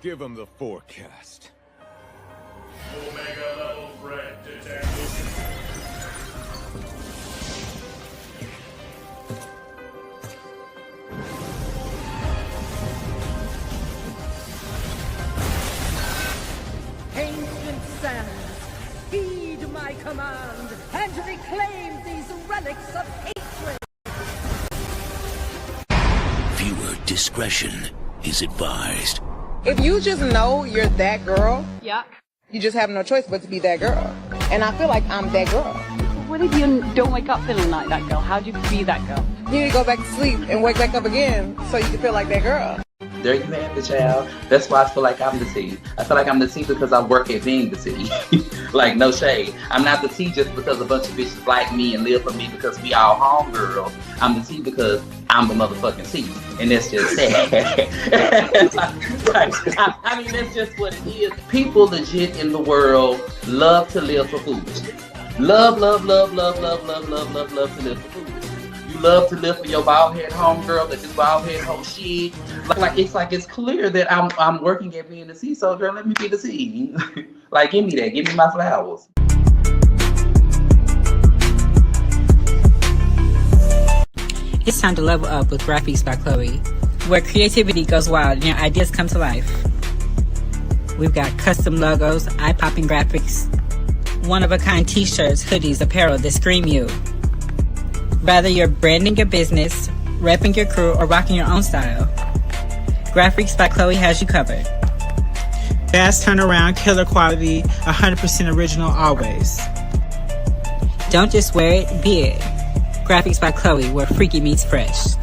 Give him the forecast. Omega level threat detected. Ancient sands, heed my command and reclaim these relics of hatred. Viewer discretion is advised. If you just know you're that girl, Yeah. you just have no choice but to be that girl. And I feel like I'm that girl. What if you don't wake up feeling like that girl? How do you be that girl? You need to go back to sleep and wake back up again so you can feel like that girl. There you have it, child. That's why I feel like I'm the T. I feel like I'm the T because I work at being the T. Like, no shade. I'm not the T just because a bunch of bitches like me and live for me because we all homegirls. I'm the T because I'm the motherfucking T. And that's just sad. I mean, that's just what it is. People legit in the world love to live for food. Love to live for food. You love to live for your bald head homegirl that just bald head whole shit. It's clear that I'm working at being the C, so girl, let me be the C. Like, give me that, give me my flowers. It's time to level up with Graphics by Chloe, where creativity goes wild and your ideas come to life. We've got custom logos, eye-popping graphics, one-of-a-kind t-shirts, hoodies, apparel that scream you. Whether you're branding your business, repping your crew, or rocking your own style, Graphics by Chloe has you covered. Fast turnaround, killer quality, 100% original always. Don't just wear it, be it. Graphics by Chloe, where freaky meets fresh.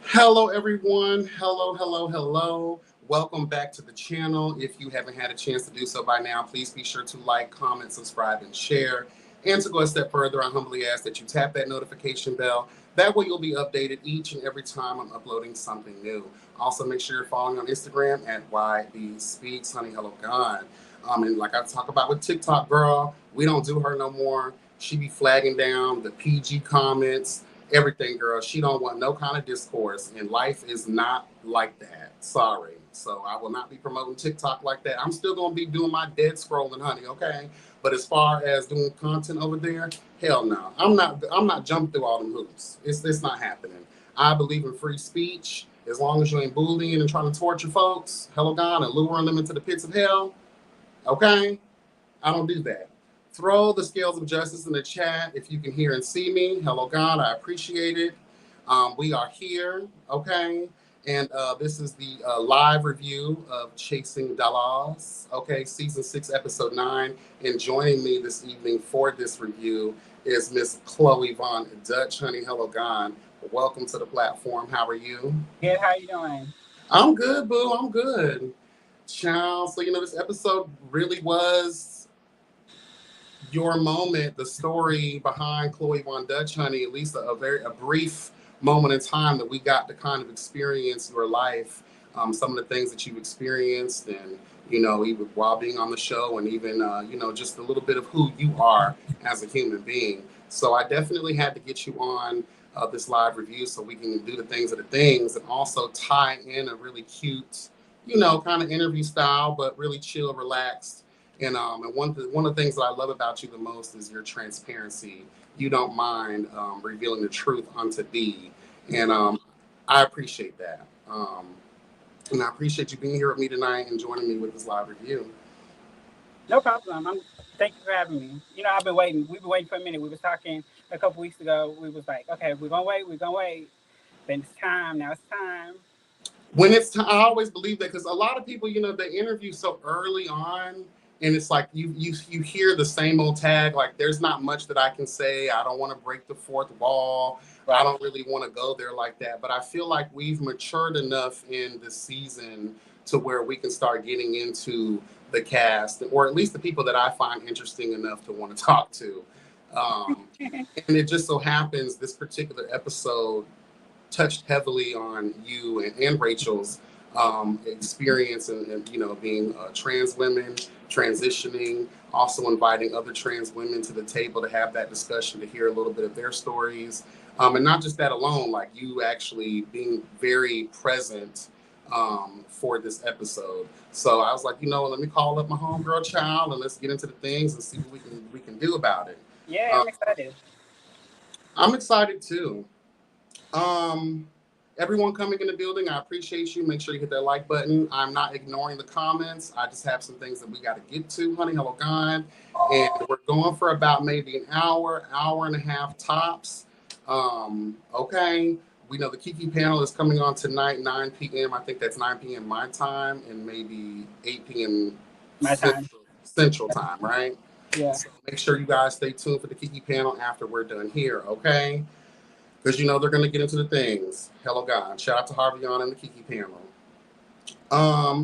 Hello everyone, hello. Welcome back to the channel. If you haven't had a chance to do so by now, please be sure to like, comment, subscribe, and share. And to go a step further, I humbly ask that you tap that notification bell. That way you'll be updated each and every time I'm uploading something new. Also, make sure you're following on Instagram at YBSpeaks, honey, hello, God. And like I talk about with TikTok, girl, we don't do her no more. She be flagging down the PG comments, everything, girl. She don't want no kind of discourse, and life is not like that. Sorry. So I will not be promoting TikTok like that. I'm still gonna be doing my dead scrolling, honey, okay? But as far as doing content over there, hell no. I'm not jumping through all them hoops. It's not happening. I believe in free speech. As long as you ain't bullying and trying to torture folks, hello God, and luring them into the pits of hell, okay? I don't do that. Throw the scales of justice in the chat if you can hear and see me. Hello God, I appreciate it. We are here, okay? And this is the live review of Chasing Dollars, okay, season 6, episode 9. And joining me this evening for this review is Miss Chloe VonDutch, honey, hello God. Welcome to the platform. How are you? Good, how are you doing? I'm good, boo. I'm good. Child, so this episode really was your moment, the story behind Chloe VonDutch, honey, at least a brief moment in time that we got to kind of experience your life, some of the things that you've experienced, and even while being on the show, and even just a little bit of who you are as a human being. So I definitely had to get you on this live review so we can do the things and also tie in a really cute, kind of interview style, but really chill, relaxed. And one of the things that I love about you the most is your transparency. You don't mind revealing the truth unto thee. And I appreciate that. And I appreciate you being here with me tonight and joining me with this live review. No problem. Thank you for having me. I've been waiting. We've been waiting for a minute. We was talking a couple weeks ago. We was like, okay, we're gonna wait. Then it's time. Now it's time. When it's time, I always believe that, because a lot of people, they interview so early on, and it's like you hear the same old tag, like there's not much that I can say. I don't want to break the fourth wall. I don't really want to go there like that. But I feel like we've matured enough in this season to where we can start getting into the cast, or at least the people that I find interesting enough to want to talk to. And it just so happens this particular episode touched heavily on you and Rachel's experience and being trans women, transitioning, also inviting other trans women to the table to have that discussion, to hear a little bit of their stories. And not just that alone, like you actually being very present for this episode. So I was like, let me call up my homegirl child and let's get into the things and see what we can do about it. Yeah, I'm excited. I'm excited too. Everyone coming in the building, I appreciate you. Make sure you hit that like button. I'm not ignoring the comments. I just have some things that we got to get to, honey. Hello, God. And we're going for about maybe an hour and a half tops. Okay. We know the Kiki panel is coming on tonight, 9 p.m. I think that's 9 p.m. my time and maybe 8 p.m. my time. Central time, right? Yeah. So make sure you guys stay tuned for the Kiki panel after we're done here, okay? Because they're going to get into the things. Hello, God. Shout out to Harvey and the Kiki panel.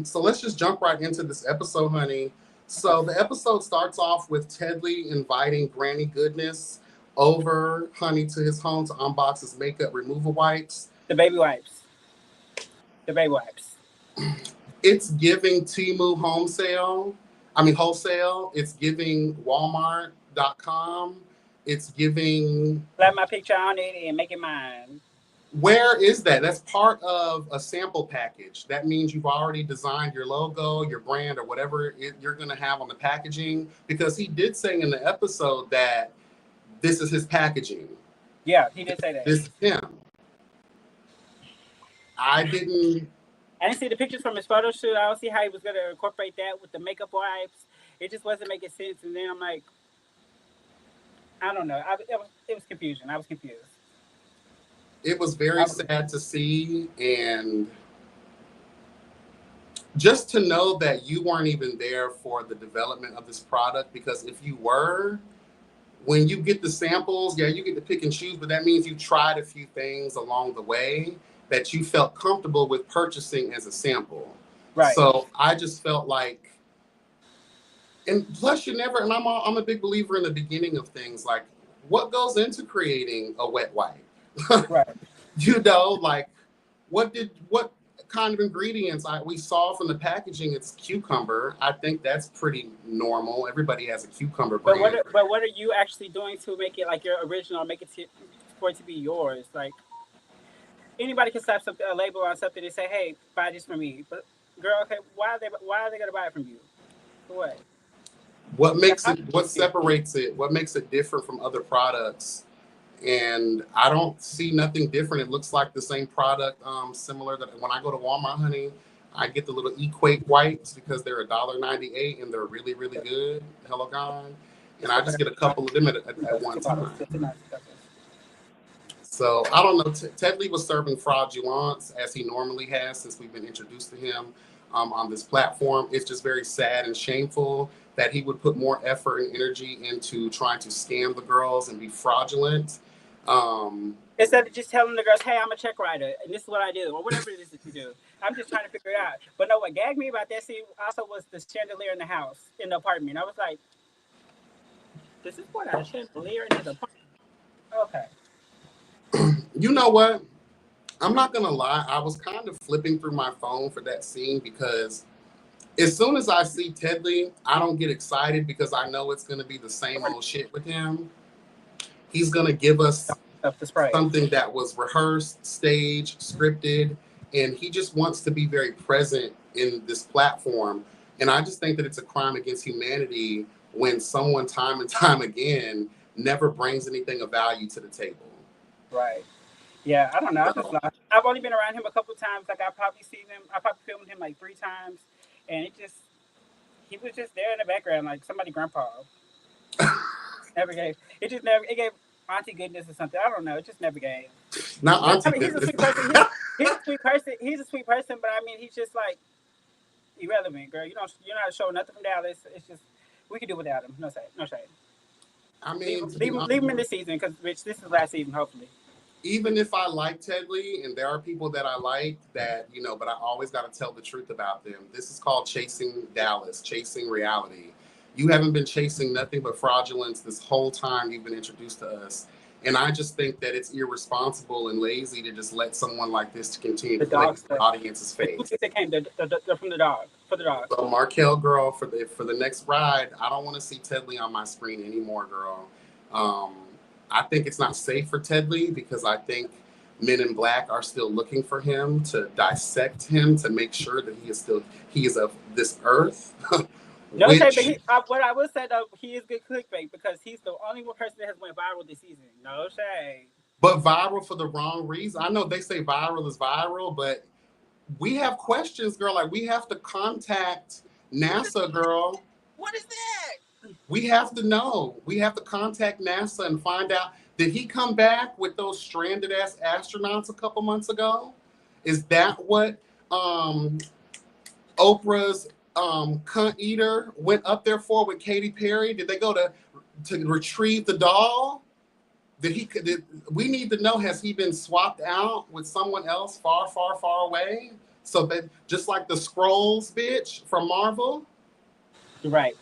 So let's just jump right into this episode, honey. So the episode starts off with Tedley inviting Granny Goodness over, honey, to his home to unbox his makeup removal wipes. The baby wipes. It's giving Temu wholesale. It's giving Walmart.com. It's giving... Slap my picture on it and make it mine. Where is that? That's part of a sample package. That means you've already designed your logo, your brand, or whatever you're going to have on the packaging. Because he did say in the episode that this is his packaging. Yeah, he did say that. This is him. I didn't see the pictures from his photo shoot. I don't see how he was going to incorporate that with the makeup wipes. It just wasn't making sense. And then I'm like, I don't know. It was confusion. I was confused. It was very sad to see. And just to know that you weren't even there for the development of this product, because if you were, when you get the samples, yeah, you get to pick and choose, but that means you tried a few things along the way that you felt comfortable with purchasing as a sample. Right. So I just felt like, and plus and I'm a big believer in the beginning of things, like what goes into creating a wet wipe? Right. Like what kind of ingredients we saw from the packaging? It's cucumber. I think that's pretty normal. Everybody has a cucumber brand. But what are you actually doing to make it like your original, for it to be yours? Like anybody can slap a label on something and say, "Hey, buy this from me." But girl, okay, why are they gonna buy it from you? For what? What makes it? What separates it? What makes it different from other products? And I don't see nothing different. It looks like the same product, similar. That when I go to Walmart, honey, I get the little Equate wipes because they're $1.98 and they're really, really good. Hello, God. And I just get a couple of them at one time. So I don't know. Tedley was serving fraudulence as he normally has since we've been introduced to him on this platform. It's just very sad and shameful that he would put more effort and energy into trying to scam the girls and be fraudulent. Instead of just telling the girls, "Hey, I'm a check writer, and this is what I do," or whatever it is that you do. I'm just trying to figure it out. But no, what gagged me about that scene also was the chandelier in the house, in the apartment. I was like, "This is what a chandelier in his apartment." Okay. You know what? I'm not gonna lie. I was kind of flipping through my phone for that scene because as soon as I see Tedley, I don't get excited because I know it's gonna be the same old shit with him. He's gonna give us something that was rehearsed, staged, scripted, and he just wants to be very present in this platform. And I just think that it's a crime against humanity when someone time and time again never brings anything of value to the table. Right. Yeah, I don't know. I've only been around him a couple of times. Like I probably filmed him like 3 times, and he was just there in the background, like somebody grandpa. It gave Auntie Goodness or something. I don't know. It just never gave. Not Auntie Goodness. He's a sweet person. He's a sweet person. He's a sweet person, but I mean, he's just like irrelevant, girl. You're not showing nothing from Dallas. It's just we can do without him. No shade. I mean, leave him in this season because Rich, this is last season, hopefully. Even if I like Tedley, and there are people that I like that, but I always got to tell the truth about them. This is called chasing Dallas, chasing reality. You haven't been chasing nothing but fraudulence this whole time you've been introduced to us. And I just think that it's irresponsible and lazy to just let someone like this to continue The to play dog with the stuff. audience's Who face. think they came? The from the dog. For the dog. So Markel, girl, for the next ride, I don't want to see Tedley on my screen anymore, girl. I think it's not safe for Tedley because I think Men in Black are still looking for him to dissect him to make sure that he is of this earth. No which, shade, but what I will say though, he is good clickbait because he's the only one person that has went viral this season. No shade. but viral for the wrong reason. I know they say viral is viral, but we have questions, girl. Like we have to contact NASA, girl. What is that? We have to know. We have to contact NASA and find out. Did he come back with those stranded ass astronauts a couple months ago? Is that what Oprah's cunt eater went up there for with Katy Perry? Did they go to retrieve the doll? We need to know, has he been swapped out with someone else far, far, far away? So that just like the Scrolls bitch from Marvel? Right.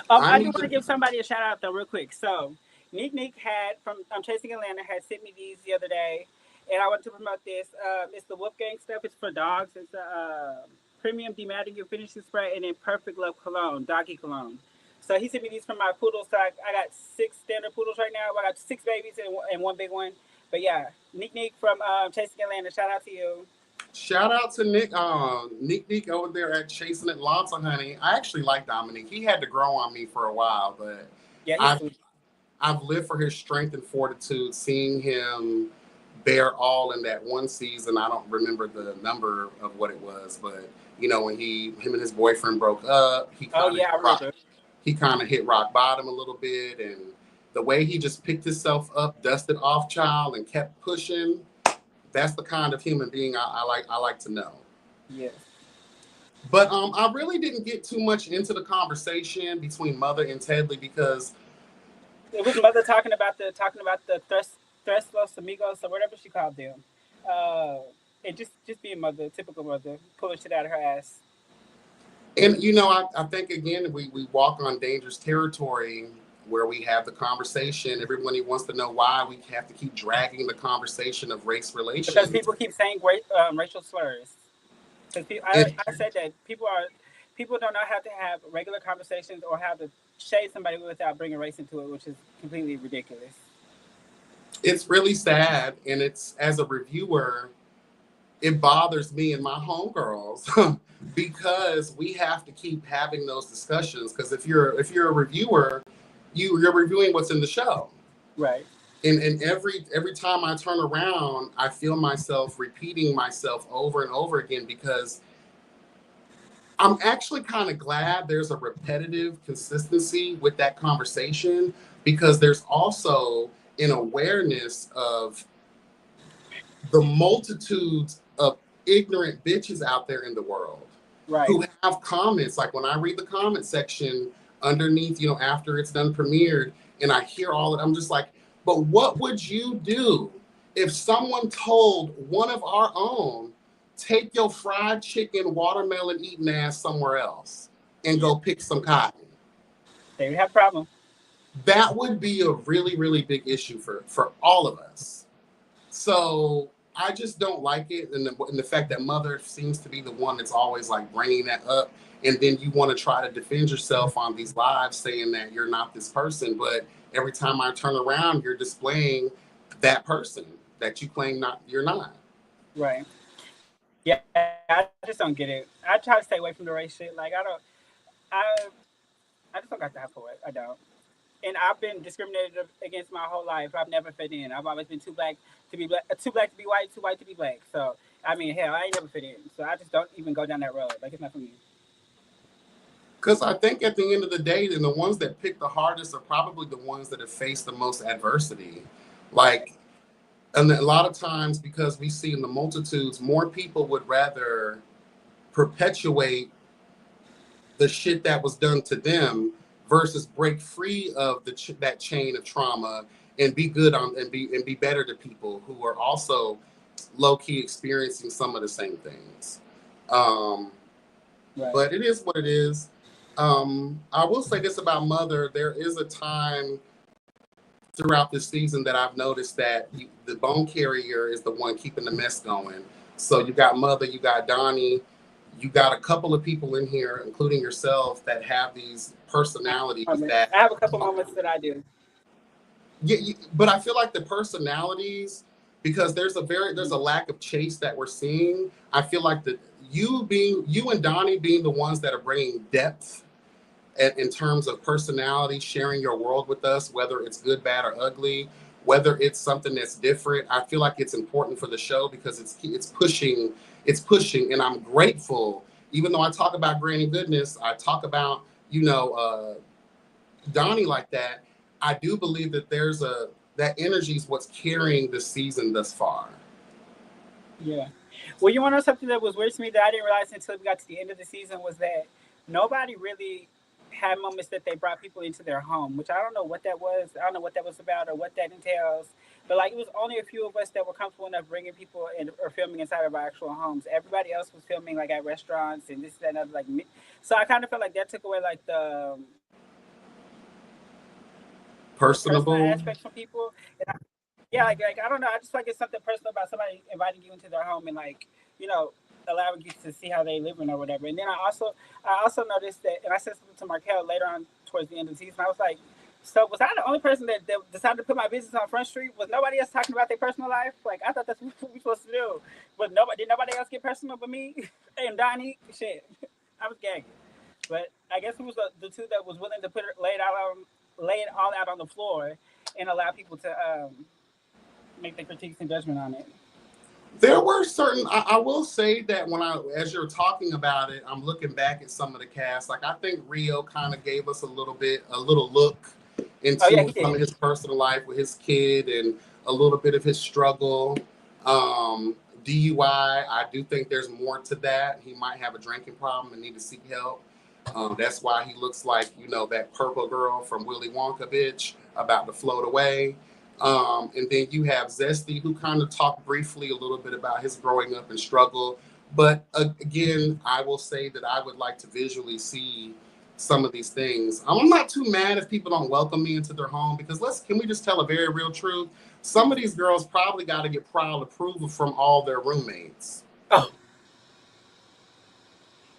I do want to give somebody a shout out though, real quick. So, Nick had from Chasing Atlanta had sent me these the other day, and I want to promote this. It's the Wolfgang stuff. It's for dogs. It's a premium dematic and finishing spray, and then Perfect Love cologne, doggy cologne. So he sent me these from my poodles. So I got 6 standard poodles right now. I got 6 babies and 1 big one. But yeah, Nick from Chasing Atlanta. Shout out to you. Shout out to Nick over there at Chasing Atlanta, honey. I actually like Dominique. He had to grow on me for a while, but yeah, I've lived for his strength and fortitude, seeing him bear all in that one season. I don't remember the number of what it was, but you know, when him and his boyfriend broke up, he kind of hit rock bottom a little bit, and the way he just picked himself up, dusted off, child, and kept pushing. That's the kind of human being I like to know. Yes. But I really didn't get too much into the conversation between Mother and Tedley because it was Mother talking about the Threslos Amigos or whatever she called them. And just being Mother, typical Mother, pulling shit out of her ass. And you know, I think again we walk on dangerous territory where we have the conversation. Everybody wants to know why we have to keep dragging the conversation of race relations. Because people keep saying racial slurs. I said that people don't know how to have regular conversations or how to shade somebody without bringing race into it, which is completely ridiculous. It's really sad, and it's, as a reviewer, it bothers me and my homegirls because we have to keep having those discussions. Because if you're a reviewer, you're reviewing what's in the show, right? And every time I turn around, I feel myself repeating myself over and over again because I'm actually kind of glad there's a repetitive consistency with that conversation, because there's also an awareness of the multitudes of ignorant bitches out there in the world, right, who have comments. Like when I read the comment section underneath, you know, after it's done premiered, and I hear all that, I'm just like, but what would you do if someone told one of our own, take your fried chicken, watermelon eating ass somewhere else and go pick some cotton? They would have a problem. That would be a really, really big issue for all of us. So I just don't like it. And the fact that Mother seems to be the one that's always like bringing that up. And then you want to try to defend yourself on these lives saying that you're not this person. But every time I turn around, you're displaying that person that you claim you're not. Right. Yeah, I just don't get it. I try to stay away from the race shit. Like, I just don't got time for it. I don't. And I've been discriminated against my whole life. I've never fit in. I've always been too black to be white, too white to be black. So, I mean, hell, I ain't never fit in. So I just don't even go down that road. Like, it's not for me. Because I think at the end of the day, then the ones that pick the hardest are probably the ones that have faced the most adversity. Like, and a lot of times, because we see in the multitudes, more people would rather perpetuate the shit that was done to them versus break free of that chain of trauma and be good on and be better to people who are also low-key experiencing some of the same things. Right. But it is what it is. I will say this about Mother. There is a time throughout this season that I've noticed that the bone carrier is the one keeping the mess going. So you got Mother, you got Donnie, you got a couple of people in here, including yourself, that have these personalities that I have a couple moments that I do. Yeah, but I feel like the personalities, because there's a lack of chase that we're seeing. I feel like you and Donnie being the ones that are bringing depth in terms of personality, sharing your world with us, whether it's good, bad, or ugly, whether it's something that's different. I feel like it's important for the show because it's pushing, and I'm grateful. Even though I talk about Granny Goodness, I talk about Donnie like that. I do believe that that energy is what's carrying this season thus far. Yeah. Well, you want to know something that was weird to me that I didn't realize until we got to the end of the season was that nobody really had moments that they brought people into their home, which I don't know what that was. I don't know what that was about or what that entails. But like, it was only a few of us that were comfortable enough bringing people in or filming inside of our actual homes. Everybody else was filming like at restaurants and this, that, and other. Like, so I kind of felt like that took away like the personable aspects from people. And like I don't know. I just like it's something personal about somebody inviting you into their home and like, allowing you to see how they living or whatever. And then I also noticed that, and I said something to Markel later on towards the end of the season. I was like, so was I the only person that decided to put my business on Front Street? Was nobody else talking about their personal life? Like, I thought that's what we're supposed to do. But did nobody else get personal but me and Donnie? Shit, I was gagging. But I guess it was the two that was willing to lay it all out on the floor and allow people to make the critiques and judgment on it. There were certain, I will say that as you're talking about it, I'm looking back at some of the cast. Like, I think Rio kind of gave us a little look into some of his personal life with his kid and a little bit of his struggle. DUI, I do think there's more to that. He might have a drinking problem and need to seek help. That's why he looks like, that purple girl from Willy Wonka bitch about to float away. And then you have Zesty, who kind of talked briefly a little bit about his growing up and struggle. But again, I will say that I would like to visually see some of these things. I'm not too mad if people don't welcome me into their home, because can we just tell a very real truth? Some of these girls probably got to get proud approval from all their roommates. Oh,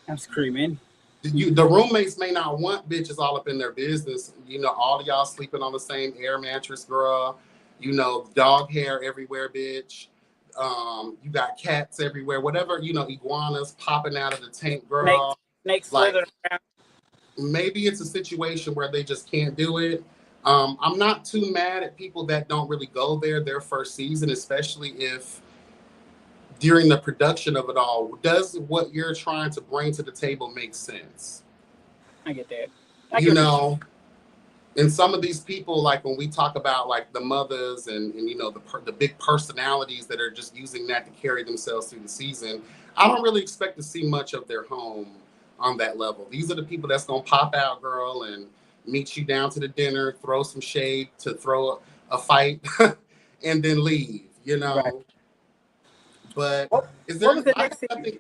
I'm screaming. The roommates may not want bitches all up in their business. All of y'all sleeping on the same air mattress, girl. Dog hair everywhere, bitch. You got cats everywhere. Whatever, iguanas popping out of the tank, girl. Snakes slithering around. Maybe it's a situation where they just can't do it. I'm not too mad at people that don't really go there their first season, especially if during the production of it all, does what you're trying to bring to the table make sense? I get that. And some of these people, like when we talk about like the mothers and the big personalities that are just using that to carry themselves through the season, I don't really expect to see much of their home on that level. These are the people that's gonna pop out, girl, and meet you down to the dinner, throw some shade to throw a fight, and then leave. Right. But is there? What was the next scene?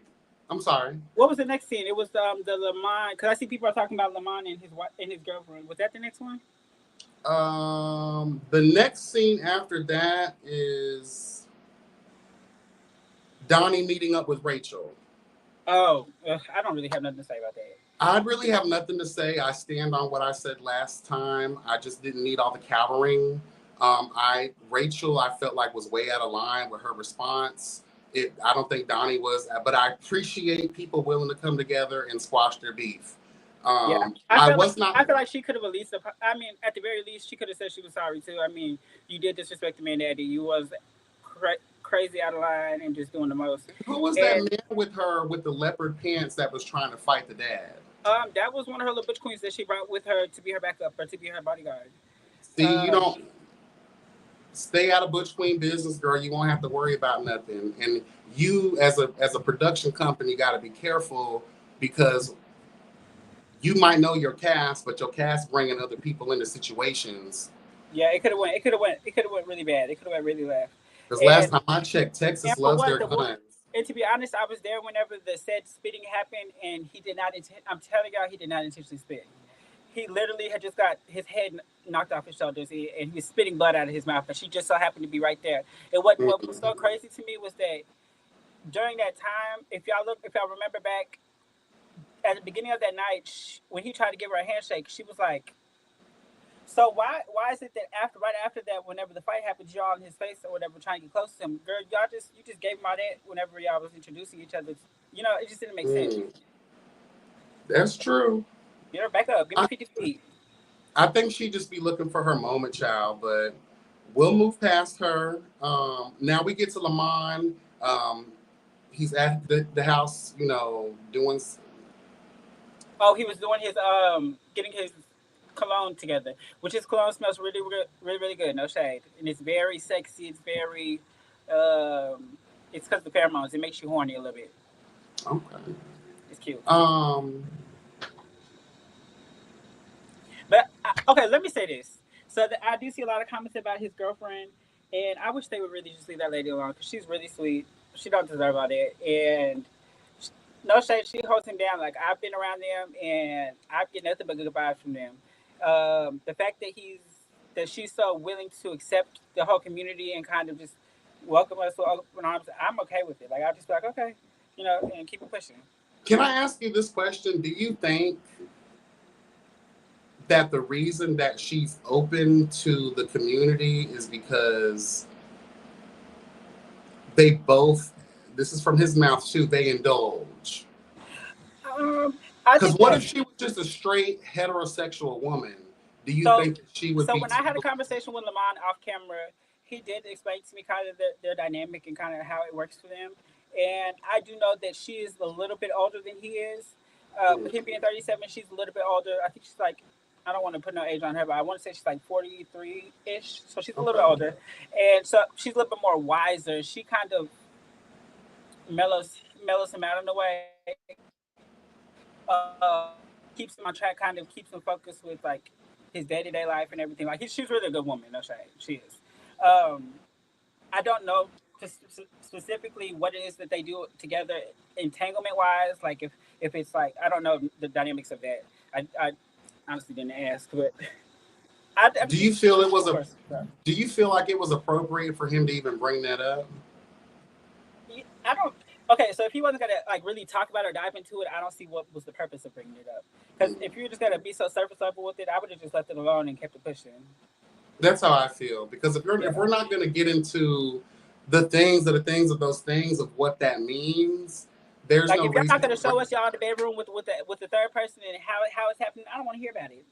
I'm sorry. What was the next scene? It was the Lamont, because I see people are talking about Lamont and his wife and his girlfriend. Was that the next one? The next scene after that is Donnie meeting up with Rachel. Oh, I don't really have nothing to say about that. I really have nothing to say. I stand on what I said last time. I just didn't need all the cowering. Rachel, I felt like was way out of line with her response. I don't think Donnie was, but I appreciate people willing to come together and squash their beef. I feel like she could have at least, at the very least, she could have said she was sorry too. You did disrespect the man, Daddy. You was crazy out of line and just doing the most. Who was that man with her with the leopard pants that was trying to fight the dad? That was one of her little bitch queens that she brought with her to be her backup or to be her bodyguard. See, you don't stay out of butch queen business, girl. You won't have to worry about nothing. And you, as a production company, got to be careful, because you might know your cast, but your cast bringing other people into situations. Yeah, it could have went really bad. It could have went really left. Because last time I checked, Texas loves their guns. And to be honest, I was there whenever the said spitting happened, and he did not. I'm telling y'all, he did not intentionally spit. he literally had just got his head knocked off his shoulders, and he was spitting blood out of his mouth, and she just so happened to be right there. And what was so crazy to me was that during that time, if y'all remember back at the beginning of that night, when he tried to give her a handshake, she was like, "So why is it that right after that, whenever the fight happens, y'all in his face or whatever, trying to get close to him, girl, you just gave him all that whenever y'all was introducing each other. You know, it just didn't make sense." That's true. Get her back up. Give me 50 feet. I think she'd just be looking for her moment, child, but we'll move past her. Now we get to Lamont. He's at the house, you know, doing... Oh, he was doing his, getting his cologne together, which his cologne smells really, really, really, really good. No shade. And it's very sexy. It's very, it's because of the pheromones. It makes you horny a little bit. Okay. It's cute. But okay, let me say this. So I do see a lot of comments about his girlfriend, and I wish they would really just leave that lady alone because she's really sweet. She don't deserve all that, and no shade, she holds him down. Like, I've been around them, and I get nothing but good vibes from them. The fact that she's so willing to accept the whole community and kind of just welcome us with open arms, I'm okay with it. Like, I'll just be like, okay, you know, and keep it pushing. Can I ask you this question? Do you think that the reason that she's open to the community is because they both, this is from his mouth too, they indulge? Because what if she was just a straight heterosexual woman? Do you think that she would be... So when I had a conversation with Lamont off camera, he did explain to me kind of their dynamic and kind of how it works for them. And I do know that she is a little bit older than he is. With him being 37, she's a little bit older. I think she's like, I don't want to put no age on her, but I want to say she's like 43-ish. So she's a little bit older. And so she's a little bit more wiser. She kind of mellows him out in a way. Keeps him on track, kind of keeps him focused with like his day-to-day life and everything. Like, she's really a good woman, no shade. She is. I don't know specifically what it is that they do together entanglement-wise. Like, if it's like, I don't know the dynamics of that. I honestly didn't ask, but do you feel like it was appropriate for him to even bring that up? I don't. Okay, so if he wasn't gonna like really talk about it or dive into it, I don't see what was the purpose of bringing it up. Because if you're just gonna be so surface level with it, I would have just left it alone and kept it pushing. That's how I feel. Because if we're not gonna get into the things of those things of what that means, there's like, no if you're reason not gonna show us y'all in the bedroom with the third person and how it's happening, I don't want to hear about it.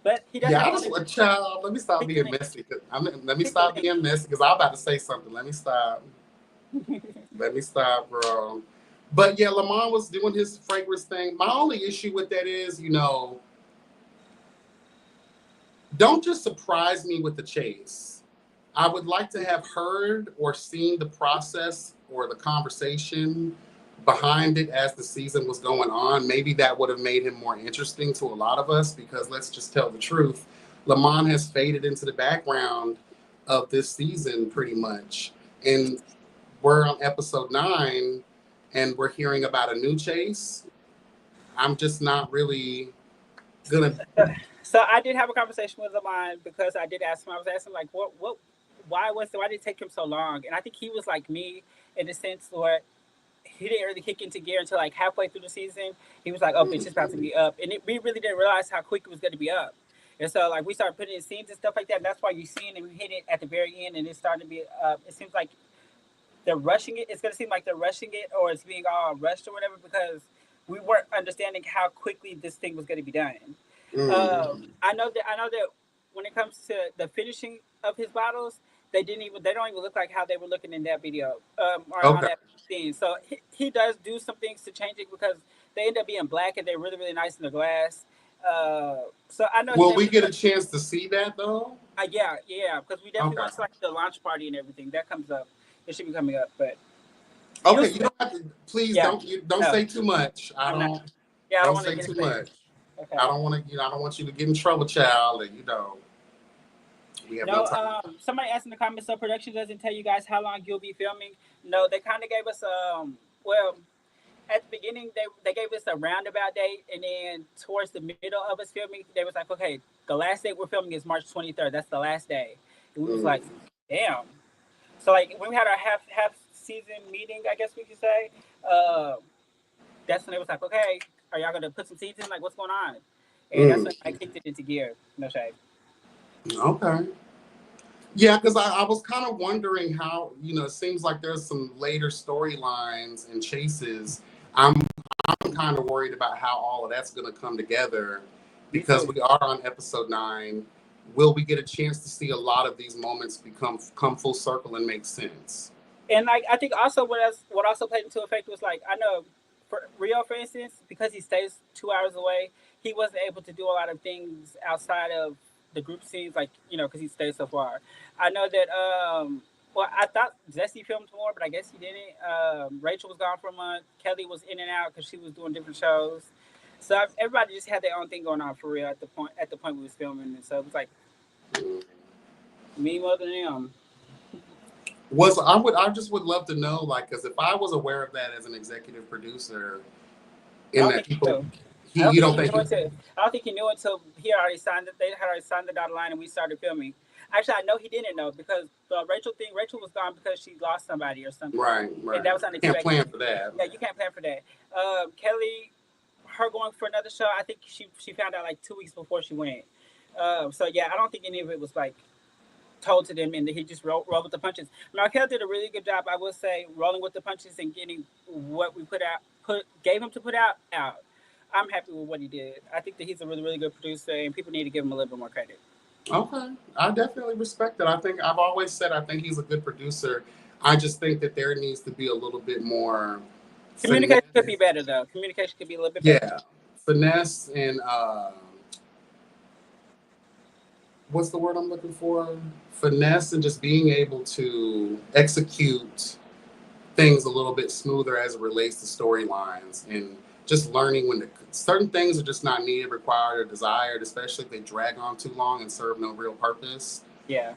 But he doesn't. Yeah, I just want, child. Let me stop being messy. Let me stop being messy because I'm about to say something. Let me stop. Let me stop, bro. But yeah, Lamont was doing his fragrance thing. My only issue with that is, you know, don't just surprise me with the chase. I would like to have heard or seen the process or the conversation behind it as the season was going on. Maybe that would have made him more interesting to a lot of us, because let's just tell the truth, Lamont has faded into the background of this season pretty much. And we're on episode 9 and we're hearing about a new chase. I'm just not really gonna... So I did have a conversation with Lamont because I did ask him. I was asking like, why did it take him so long? And I think he was like me in the sense where he didn't really kick into gear until like halfway through the season. He was like, "Oh, bitch, it's about to be up," and we really didn't realize how quick it was going to be up. And so like we started putting in scenes and stuff like that. And that's why you're seeing it hit it at the very end, and it's starting to be up. It seems like they're rushing it. It's going to seem like they're rushing it, or it's being all rushed or whatever, because we weren't understanding how quickly this thing was going to be done. I know that when it comes to the finishing of his bottles, they don't even look like how they were looking in that video or on that scene. So he does do some things to change it because they end up being black and they're really, really nice in the glass. So I know. Will we get a chance to see that though? Yeah, because we definitely want to like the launch party and everything that comes up. It should be coming up, but okay, you don't have to. Please don't say too much. I don't say too much. Okay. I don't want to. I don't want you to get in trouble, child. And we have no time. Somebody asked in the comments, so production doesn't tell you guys how long you'll be filming. No, they kind of gave us well, at the beginning they gave us a roundabout date, and then towards the middle of us filming, they was like, okay, the last day we're filming is March 23rd. That's the last day, and we was like, damn. So like when we had our half season meeting, I guess we could say, that's when it was like, okay, are y'all gonna put some seeds in? Like, what's going on? And that's when I kicked it into gear. No shade. Okay. Yeah, because I was kind of wondering how, you know, it seems like there's some later storylines and chases. I'm kind of worried about how all of that's going to come together because we are on episode 9. Will we get a chance to see a lot of these moments come full circle and make sense? And like I think also what also played into effect was like, I know for Rio, for instance, because he stays 2 hours away, he wasn't able to do a lot of things outside of the group scenes, like, you know, because he stays so far. I know that well, I thought Zesty filmed more, but I guess he didn't. Rachel was gone for a month. Kelly was in and out because she was doing different shows. So everybody just had their own thing going on for real at the point we was filming, and so it was like me more than them. I just would love to know, like, because if I was aware of that as an executive producer, in that people, you don't think? I don't think he knew until he already signed it. They had already signed the dotted line, and we started filming. Actually, I know he didn't know because the Rachel was gone because she lost somebody or something. Right. And that was unexpected. Can't plan for that. Yeah, you can't plan for that. Kelly, her going for another show, I think she found out like 2 weeks before she went. So yeah, I don't think any of it was like told to them, and he just rolled with the punches. Markel did a really good job, I will say, rolling with the punches and getting what we gave him to put out. I'm happy with what he did. I think that he's a really, really good producer, and people need to give him a little bit more credit. Okay, I definitely respect that. I've always said I think he's a good producer. I just think that there needs to be a little bit more communication. Could be better though. Communication could be a little bit better. Yeah, finesse and what's the word I'm looking for? Finesse and just being able to execute things a little bit smoother as it relates to storylines, and just learning when certain things are just not needed, required, or desired, especially if they drag on too long and serve no real purpose. Yeah.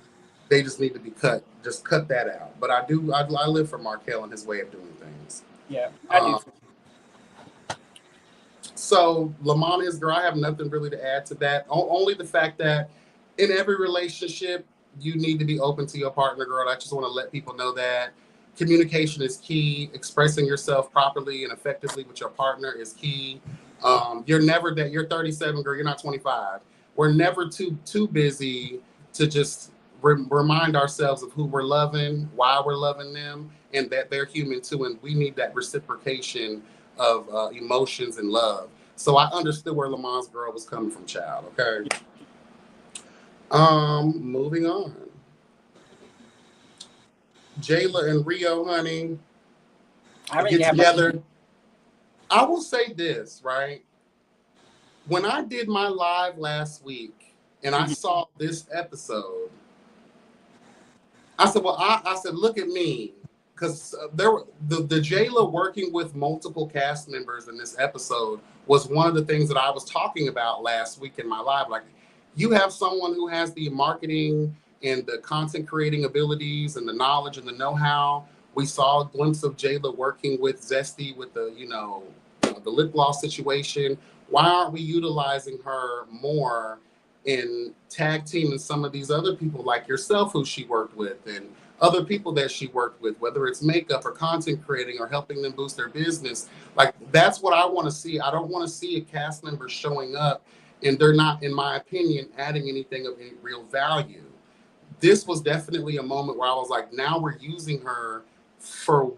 They just need to be cut. Just cut that out. But I live for Markel and his way of doing things. Yeah, I do. So, Lamont is girl, I have nothing really to add to that. Only the fact that in every relationship, you need to be open to your partner, girl. I just want to let people know that. Communication is key. Expressing yourself properly and effectively with your partner is key. You're 37, girl. You're not 25. We're never too busy to just remind ourselves of who we're loving, why we're loving them, and that they're human too. And we need that reciprocation of emotions and love. So I understood where Lamont's girl was coming from, child. Okay. Moving on. Jayla and Rio, honey, get together. I will say this, right? When I did my live last week and I saw this episode, I said, well, I said, look at me. Because the Jayla working with multiple cast members in this episode was one of the things that I was talking about last week in my live. Like, you have someone who has the marketing and the content creating abilities and the knowledge and the know-how. We saw a glimpse of Jayla working with Zesty with the, the lip gloss situation. Why aren't we utilizing her more in tag team and some of these other people like yourself who she worked with and other people that she worked with, whether it's makeup or content creating or helping them boost their business? Like, that's what I want to see. I don't want to see a cast member showing up and they're not, in my opinion, adding anything of any real value. This was definitely a moment where I was like, now we're using her for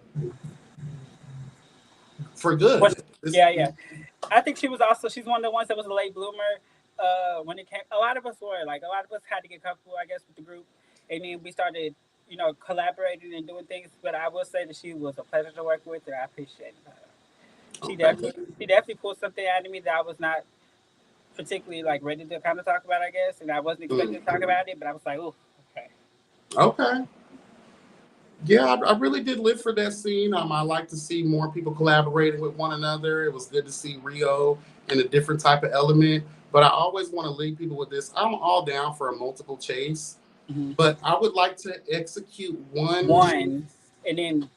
good. Yeah. I think she's one of the ones that was a late bloomer when it came. A lot of us had to get comfortable, I guess, with the group. And then we started, collaborating and doing things. But I will say that she was a pleasure to work with, and I appreciated her. She definitely pulled something out of me that I was not particularly ready to kind of talk about, I guess. And I wasn't expecting to talk about it, but I was like, oh, okay. Okay. Yeah, I really did live for that scene. I like to see more people collaborating with one another. It was good to see Rio in a different type of element. But I always want to leave people with this. I'm all down for a multiple chase, but I would like to execute one, and then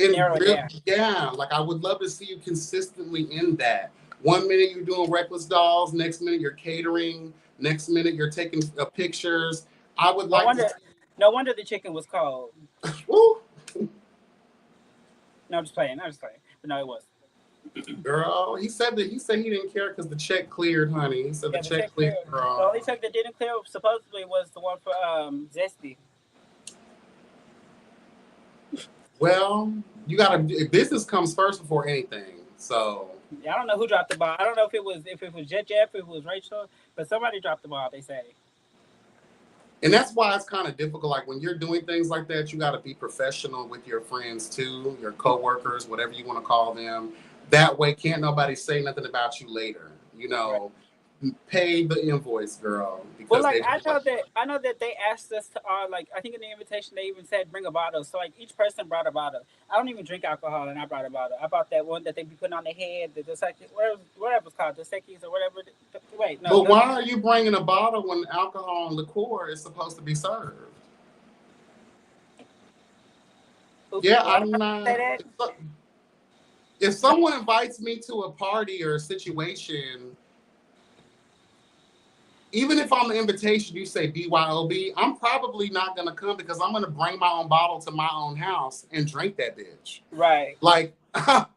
narrow it down. Yeah, like I would love to see you consistently in that. 1 minute you're doing reckless dolls, next minute you're catering, next minute you're taking pictures. I would like no wonder the chicken was cold. Woo. No, I'm just playing. But no, it was. Girl, he said he didn't care because the check cleared, honey. He said the check cleared. Girl. The only check that didn't clear supposedly was the one for Zesty. Well, you gotta. Business comes first before anything. So I don't know who dropped the ball. I don't know if it was Jeff, if it was Rachel, but somebody dropped the ball. They say. And that's why it's kind of difficult. Like when you're doing things like that, you got to be professional with your friends too, your coworkers, whatever you want to call them. That way, can't nobody say nothing about you later. You know, pay the invoice, girl. Because well, like I know that they asked us to like I think in the invitation they even said bring a bottle. So like each person brought a bottle. I don't even drink alcohol, and I brought a bottle. I bought that one that they be putting on their head, whatever it's called, the Sekis or whatever. Wait, no. But why are you bringing a bottle when alcohol and liqueur is supposed to be served? Oops, yeah, I'm not. If someone invites me to a party or a situation, even if on the invitation you say BYOB, I'm probably not going to come because I'm going to bring my own bottle to my own house and drink that bitch. Right. Like, no,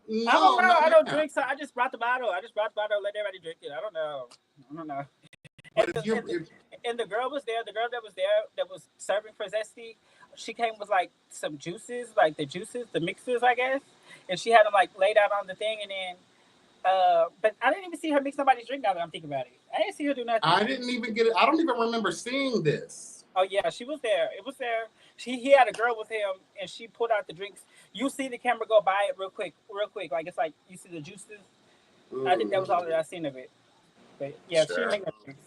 I don't drink, so I just brought the bottle. Let everybody drink it. I don't know. And the girl was there. The girl that was there that was serving for Zesty, she came with like some juices, like the mixers, I guess. And she had them like laid out on the thing, and then, but I didn't even see her mix nobody's drink. Now that I'm thinking about it, I didn't see her do nothing. I didn't even get it. I don't even remember seeing this. Oh yeah, she was there. It was there. He had a girl with him, and she pulled out the drinks. You see the camera go by it real quick. Like it's like you see the juices. I think that was all that I seen of it. But yeah, she didn't make no drinks.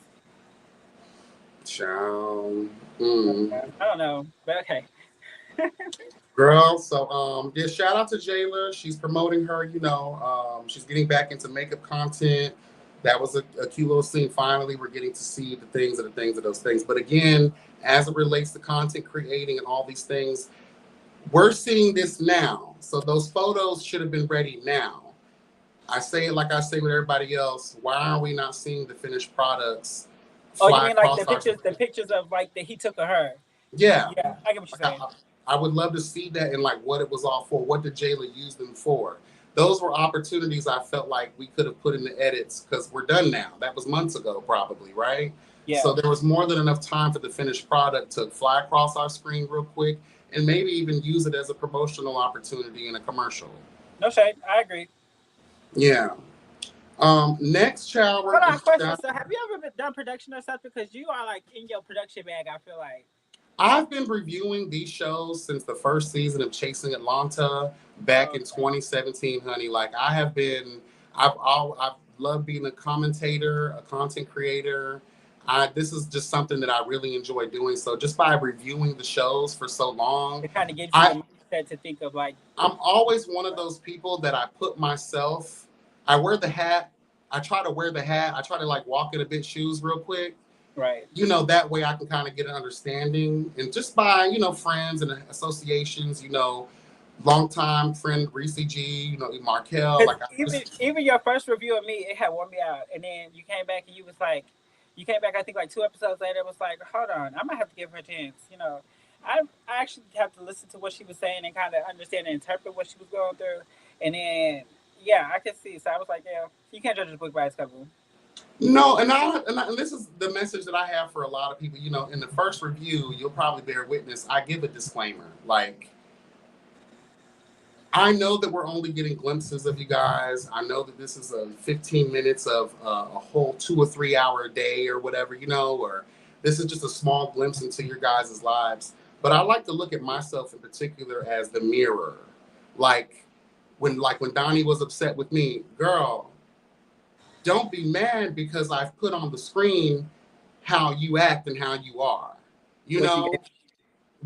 Child. I don't know, but okay. Girl, so yeah, shout out to Jayla. She's promoting her, she's getting back into makeup content. That was a cute little scene. Finally, we're getting to see the things of those things. But again, as it relates to content creating and all these things, we're seeing this now. So those photos should have been ready now. I say it like I say with everybody else. Why are we not seeing the finished products? Oh, you mean like the pictures of like that he took of her? Yeah. Yeah, I get what you're saying. I would love to see that and like what it was all for. What did Jayla use them for? Those were opportunities I felt like we could have put in the edits because we're done now. That was months ago, probably, right? Yeah. So there was more than enough time for the finished product to fly across our screen real quick and maybe even use it as a promotional opportunity in a commercial. No shade. I agree. Yeah. Next, child. Hold on, question. So have you ever done production or something? Because you are like in your production bag, I feel like. I've been reviewing these shows since the first season of Chasing Atlanta back in 2017, honey. Like I've loved being a commentator, a content creator. This is just something that I really enjoy doing. So just by reviewing the shows for so long, it kind of gives you the mindset to think of like. I'm always one of those people that I put myself. I wear the hat. I try to wear the hat. I try to like walk in a bit shoes real quick. Right. That way I can kind of get an understanding. And just by, like, and associations, longtime friend Reese G, Markel. Like even your first review of me, it had worn me out. And then you came back and I think like 2 episodes later, it was like, hold on, I might have to give her a chance. I actually have to listen to what she was saying and kind of understand and interpret what she was going through. And then, yeah, I could see. So I was like, yeah, you can't judge a book by its cover. No, and this is the message that I have for a lot of people. In the first review, you'll probably bear witness. I give a disclaimer. Like, I know that we're only getting glimpses of you guys. I know that this is 15 minutes of a whole 2 or 3 hour day or whatever, or this is just a small glimpse into your guys' lives. But I like to look at myself in particular as the mirror. Like when Donnie was upset with me, girl, don't be mad because I've put on the screen how you act and how you are.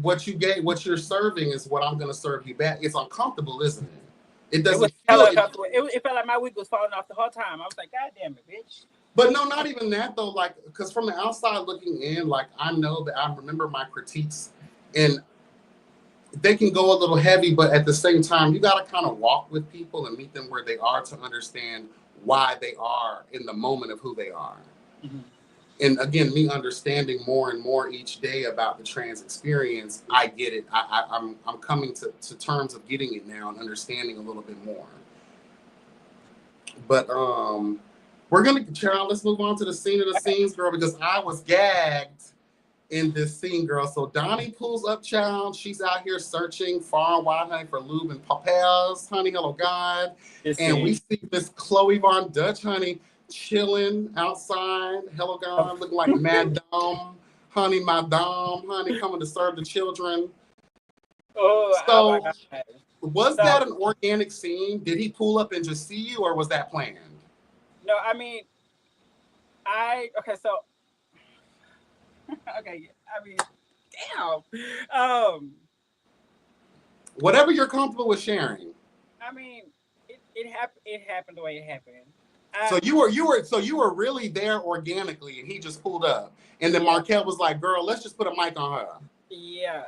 What you're serving is what I'm going to serve you back. It's uncomfortable, isn't it? It doesn't feel uncomfortable. It felt like my wig was falling off the whole time. I was like, God damn it, bitch. But no, not even that though. Like, because from the outside looking in, like I know that I remember my critiques, and they can go a little heavy, but at the same time, you got to kind of walk with people and meet them where they are to understand why they are in the moment of who they are. Mm-hmm. And again, me understanding more and more each day about the trans experience, I get it. I'm coming to terms of getting it now and understanding a little bit more. But we're gonna, child, let's move on to the scene of the scenes, girl, because I was gagged in this scene, girl. So Donnie pulls up, child. She's out here searching far and wide, honey, for lube and papayas, honey. Hello, God. And we see Miss Chloe VonDutch, honey, chilling outside. Hello, God, looking like Madame, honey, coming to serve the children. So, was that an organic scene? Did he pull up and just see you, or was that planned? No, I mean, damn. Whatever you're comfortable with sharing. I mean, it happened the way it happened. So you were really there organically, and he just pulled up, and then Markel was like, "Girl, let's just put a mic on her." Yeah,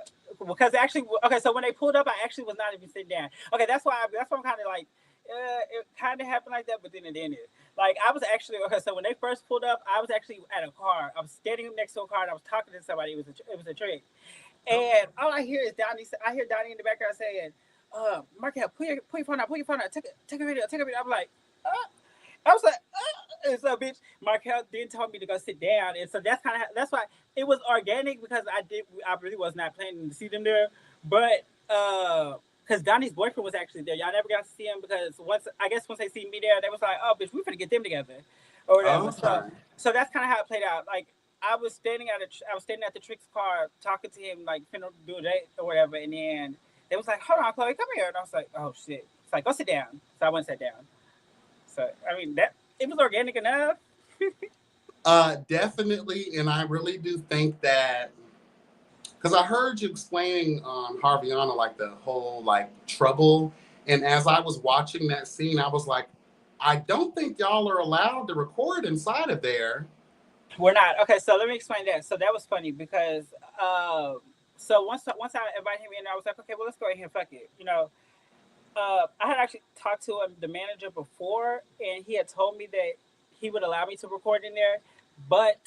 because actually, okay. So when they pulled up, I actually was not even sitting down. Okay, that's why I'm kind of like, it kind of happened like that, but then it didn't. Like I was actually okay. So when they first pulled up, I was actually at a car. I was standing next to a car, and I was talking to somebody. It was a trick, and all I hear is Donnie. I hear Donnie in the background saying, "Markel, put your phone out. Put your phone out. Take a video. Take a video." I'm like, I was like, and so bitch, Markel didn't tell me to go sit down, and so that's why it was organic, because I really was not planning to see them there, but because Donnie's boyfriend was actually there. Y'all never got to see him, because once they see me there, they was like, oh bitch, we finna get them together, or whatever. Okay. So that's kind of how it played out. Like I was standing at the Trick's car talking to him, like finna do a date or whatever, and then they was like, hold on, Chloe, come here, and I was like, oh shit. It's like, go sit down. So I went and sat down. So, I mean, it was organic enough. Definitely, and I really do think that, because I heard you explaining Harviana, like the whole like trouble, and as I was watching that scene, I was like, I don't think y'all are allowed to record inside of there. We're not. Okay, so let me explain that. So that was funny because so once I invited him in, I was like, okay, well, let's go ahead and fuck it, you know. I had actually talked to the manager before, and he had told me that he would allow me to record in there, but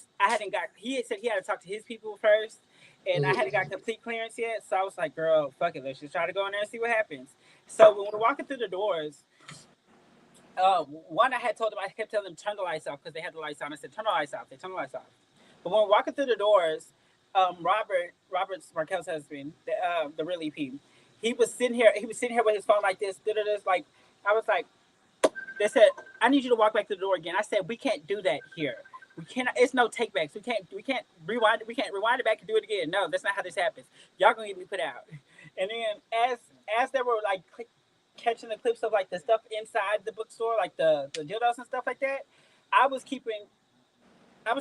he had said he had to talk to his people first, and I hadn't got complete clearance yet. So I was like, girl, fuck it, let's just try to go in there and see what happens. So when we're walking through the doors, one, I kept telling them turn the lights off, because they had the lights on. I said, turn the lights off. They turned the lights off. But when we're walking through the doors, Robert's Markel's husband, the real EP, he was sitting here with his phone like this, like, I was like, they said, I need you to walk back to the door again. I said, we can't do that here. We cannot, it's no take backs. We can't rewind it back and do it again. No, that's not how this happens. Y'all gonna get me put out. And then as they were like catching the clips of like the stuff inside the bookstore, like the dildos and stuff like that, I was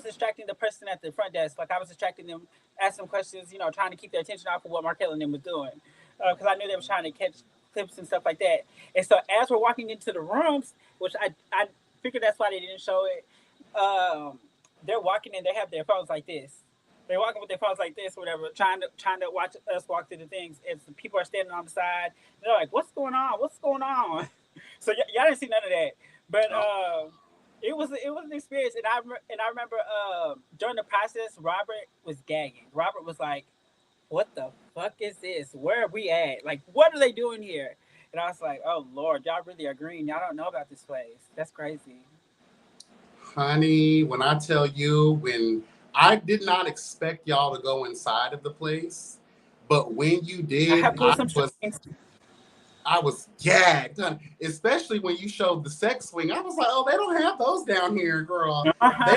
distracting the person at the front desk. Like I was distracting them, asking them questions, you know, trying to keep their attention off of what Markel and them was doing. Because I knew they were trying to catch clips and stuff like that. And so as we're walking into the rooms, which I figured that's why they didn't show it, they're walking and they have their phones like this. They're walking with their phones like this, whatever, trying to watch us walk through the things. And some people are standing on the side. They're like, what's going on? What's going on? So y'all didn't see none of that. But it was an experience. And I remember during the process, Robert was gagging. Robert was like, what the fuck is this? Where are we at? Like, what are they doing here? And I was like, oh, Lord, y'all really are green. Y'all don't know about this place. That's crazy. Honey, when I tell you, when I did not expect y'all to go inside of the place, but when you did, I was gagged, especially when you showed the sex swing. I was like, oh, they don't have those down here, girl. They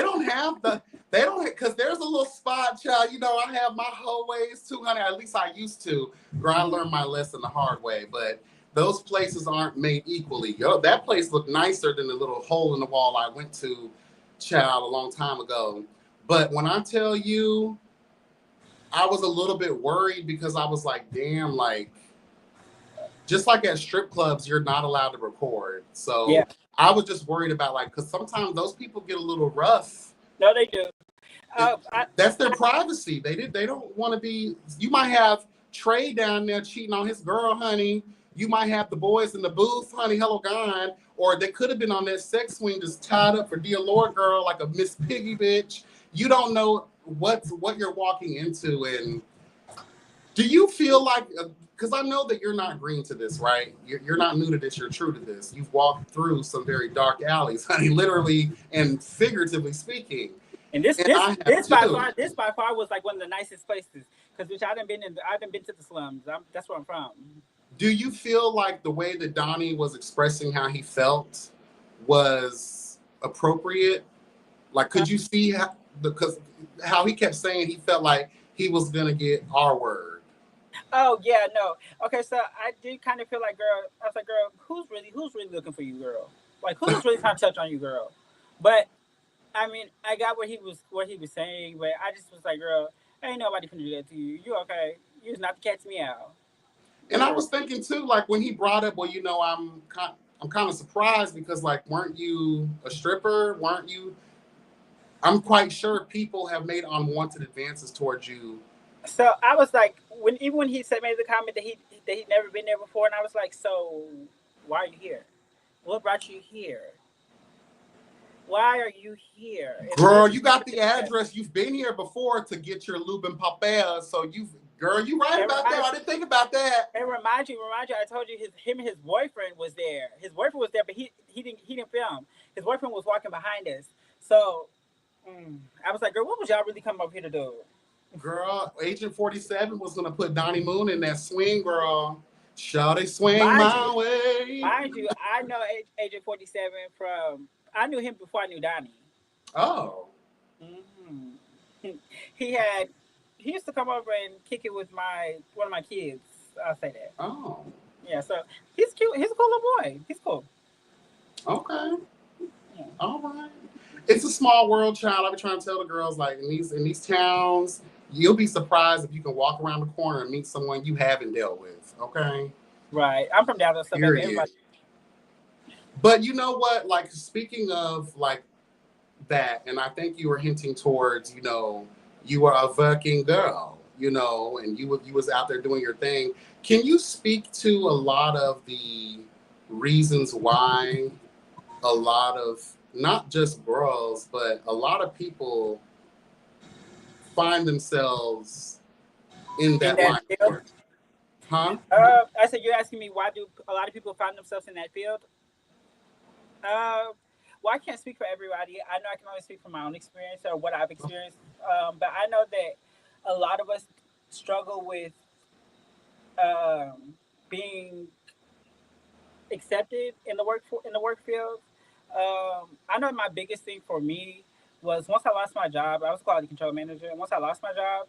don't, because there's a little spot, child. You know, I have my hallways too, honey. At least I used to. Girl, I learned my lesson the hard way, but those places aren't made equally. That place looked nicer than the little hole in the wall I went to, child, a long time ago. But when I tell you, I was a little bit worried because I was like, damn, like, just like at strip clubs, you're not allowed to record. So yeah. I was just worried about, like, because sometimes those people get a little rough. No, they do. That's their privacy. They don't want to be. You might have Trey down there cheating on his girl, honey. You might have the boys in the booth, honey, hello gone. Or they could have been on that sex swing just tied up for dear Lord girl like a Miss Piggy bitch. You don't know what you're walking into. And do you feel like, because I know that you're not green to this, right? You're not new to this, you're true to this. You've walked through some very dark alleys, honey, literally and figuratively speaking. And this by far was like one of the nicest places, because which I done been to the slums. That's where I'm from. Do you feel like the way that Donnie was expressing how he felt was appropriate? Like, could you see how he kept saying he felt like he was gonna get our word? Oh yeah, no. Okay, so I did kind of feel like, girl. I was like, girl, who's really looking for you, girl? Like, who's really trying to touch on you, girl? But I mean, I got what he was saying, but I just was like, girl, ain't nobody finna do that to you. You okay? You was not to catch me out. And I was thinking too, like when he brought up, well, you know, I'm kind of surprised because, like, weren't you a stripper? Weren't you? I'm quite sure people have made unwanted advances towards you. So I was like, when he made the comment that he'd never been there before, and I was like, so why are you here? What brought you here? Why are you here? Girl, you got the address. You've been here before to get your lube and papel. So you right about that. I didn't think about that. And remind you, I told you him and his boyfriend was there. His boyfriend was there, but he didn't film. His boyfriend was walking behind us. So I was like, girl, what was y'all really coming up here to do? Girl, Agent 47 was gonna put Donnie Moon in that swing, girl. Shawty swing my way. Mind you, I know Agent 47 from. I knew him before I knew Donnie. Oh. Mm-hmm. He used to come over and kick it with one of my kids. I'll say that. Oh. Yeah, so he's cute. He's a cool little boy. He's cool. Okay. Yeah. All right. It's a small world, child. I've been trying to tell the girls, like, in these towns, you'll be surprised if you can walk around the corner and meet someone you haven't dealt with. Okay. Right. I'm from down there, so everybody. But you know what? Like, speaking of like that, and I think you were hinting towards, you know, you were a working girl, you know, and you was out there doing your thing. Can you speak to a lot of the reasons why a lot of, not just girls, but a lot of people find themselves in that line of work? Huh? I said, you're asking me why do a lot of people find themselves in that field? Well, I can't speak for everybody. I know I can only speak from my own experience or what I've experienced. But I know that a lot of us struggle with being accepted in the work field. I know my biggest thing for me was once I lost my job. I was a quality control manager, and once I lost my job,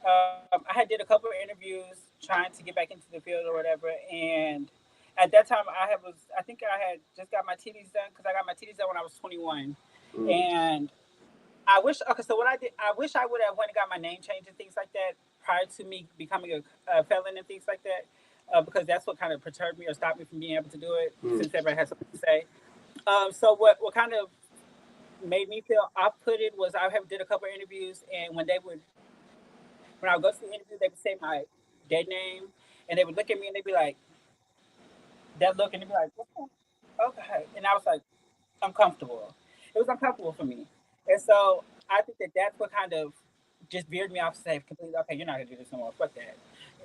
I did a couple of interviews trying to get back into the field or whatever, and at that time, I think I had just got my TDs done because I got my TDs done when I was 21. And I wish I would have went and got my name changed and things like that prior to me becoming a felon and things like that, because that's what kind of perturbed me or stopped me from being able to do it, since everybody had something to say. So what kind of made me feel off-putted was I did a couple of interviews, and when I would go to the interview, they would say my dead name, and they would look at me and they'd be like, that look, and they'd be like, okay. And I was like, uncomfortable. It was uncomfortable for me. And so I think that's what kind of just veered me off to say completely, okay, you're not going to do this no more. Fuck that.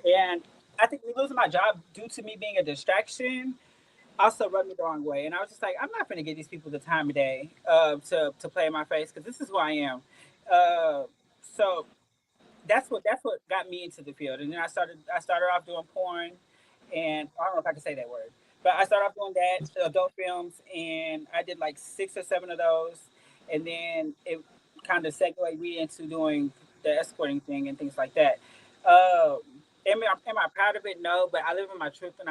And I think me losing my job due to me being a distraction also rubbed me the wrong way. And I was just like, I'm not going to give these people the time of day to play in my face, because this is who I am. So that's what got me into the field. And then I started off doing porn, and I don't know if I can say that word. But I started off doing that, adult films, and I did like 6 or 7 of those. And then it kind of segued me into doing the escorting thing and things like that. Am I proud of it? No, but I live in my truth, and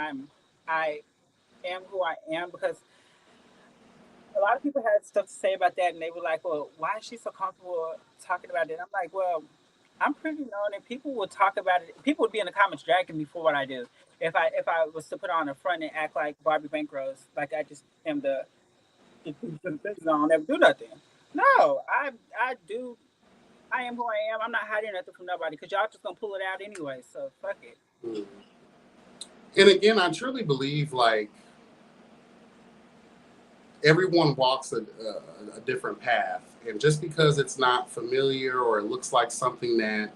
I am who I am, because a lot of people had stuff to say about that, and they were like, well, why is she so comfortable talking about it? I'm like, well, I'm pretty known, and people would talk about it. People would be in the comments dragging me for what I do. If I was to put on a front and act like Barbie Bankrose, like I just am I don't ever do nothing. No, I I am who I am. I'm not hiding nothing from nobody because y'all just gonna pull it out anyway. So fuck it. And again, I truly believe like everyone walks a different path, and just because it's not familiar or it looks like something that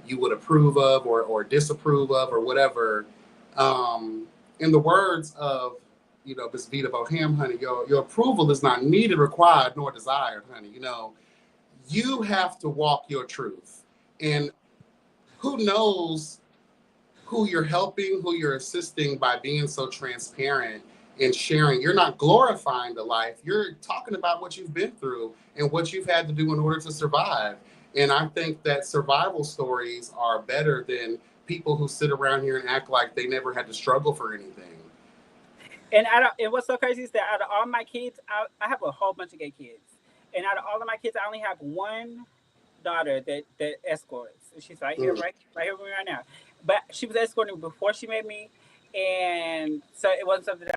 you would approve of or disapprove of or whatever, in the words of Miss Vita Bohem, honey, your approval is not needed, required, nor desired, honey. You have to walk your truth, and who knows who you're helping, who you're assisting by being so transparent and sharing. You're not glorifying the life. You're talking about what you've been through and what you've had to do in order to survive. And I think that survival stories are better than people who sit around here and act like they never had to struggle for anything. And what's so crazy is that out of all my kids, I have a whole bunch of gay kids. And out of all of my kids, I only have one daughter that escorts. She's right here, right here with me right now. But she was escorting before she met me, and so it wasn't something that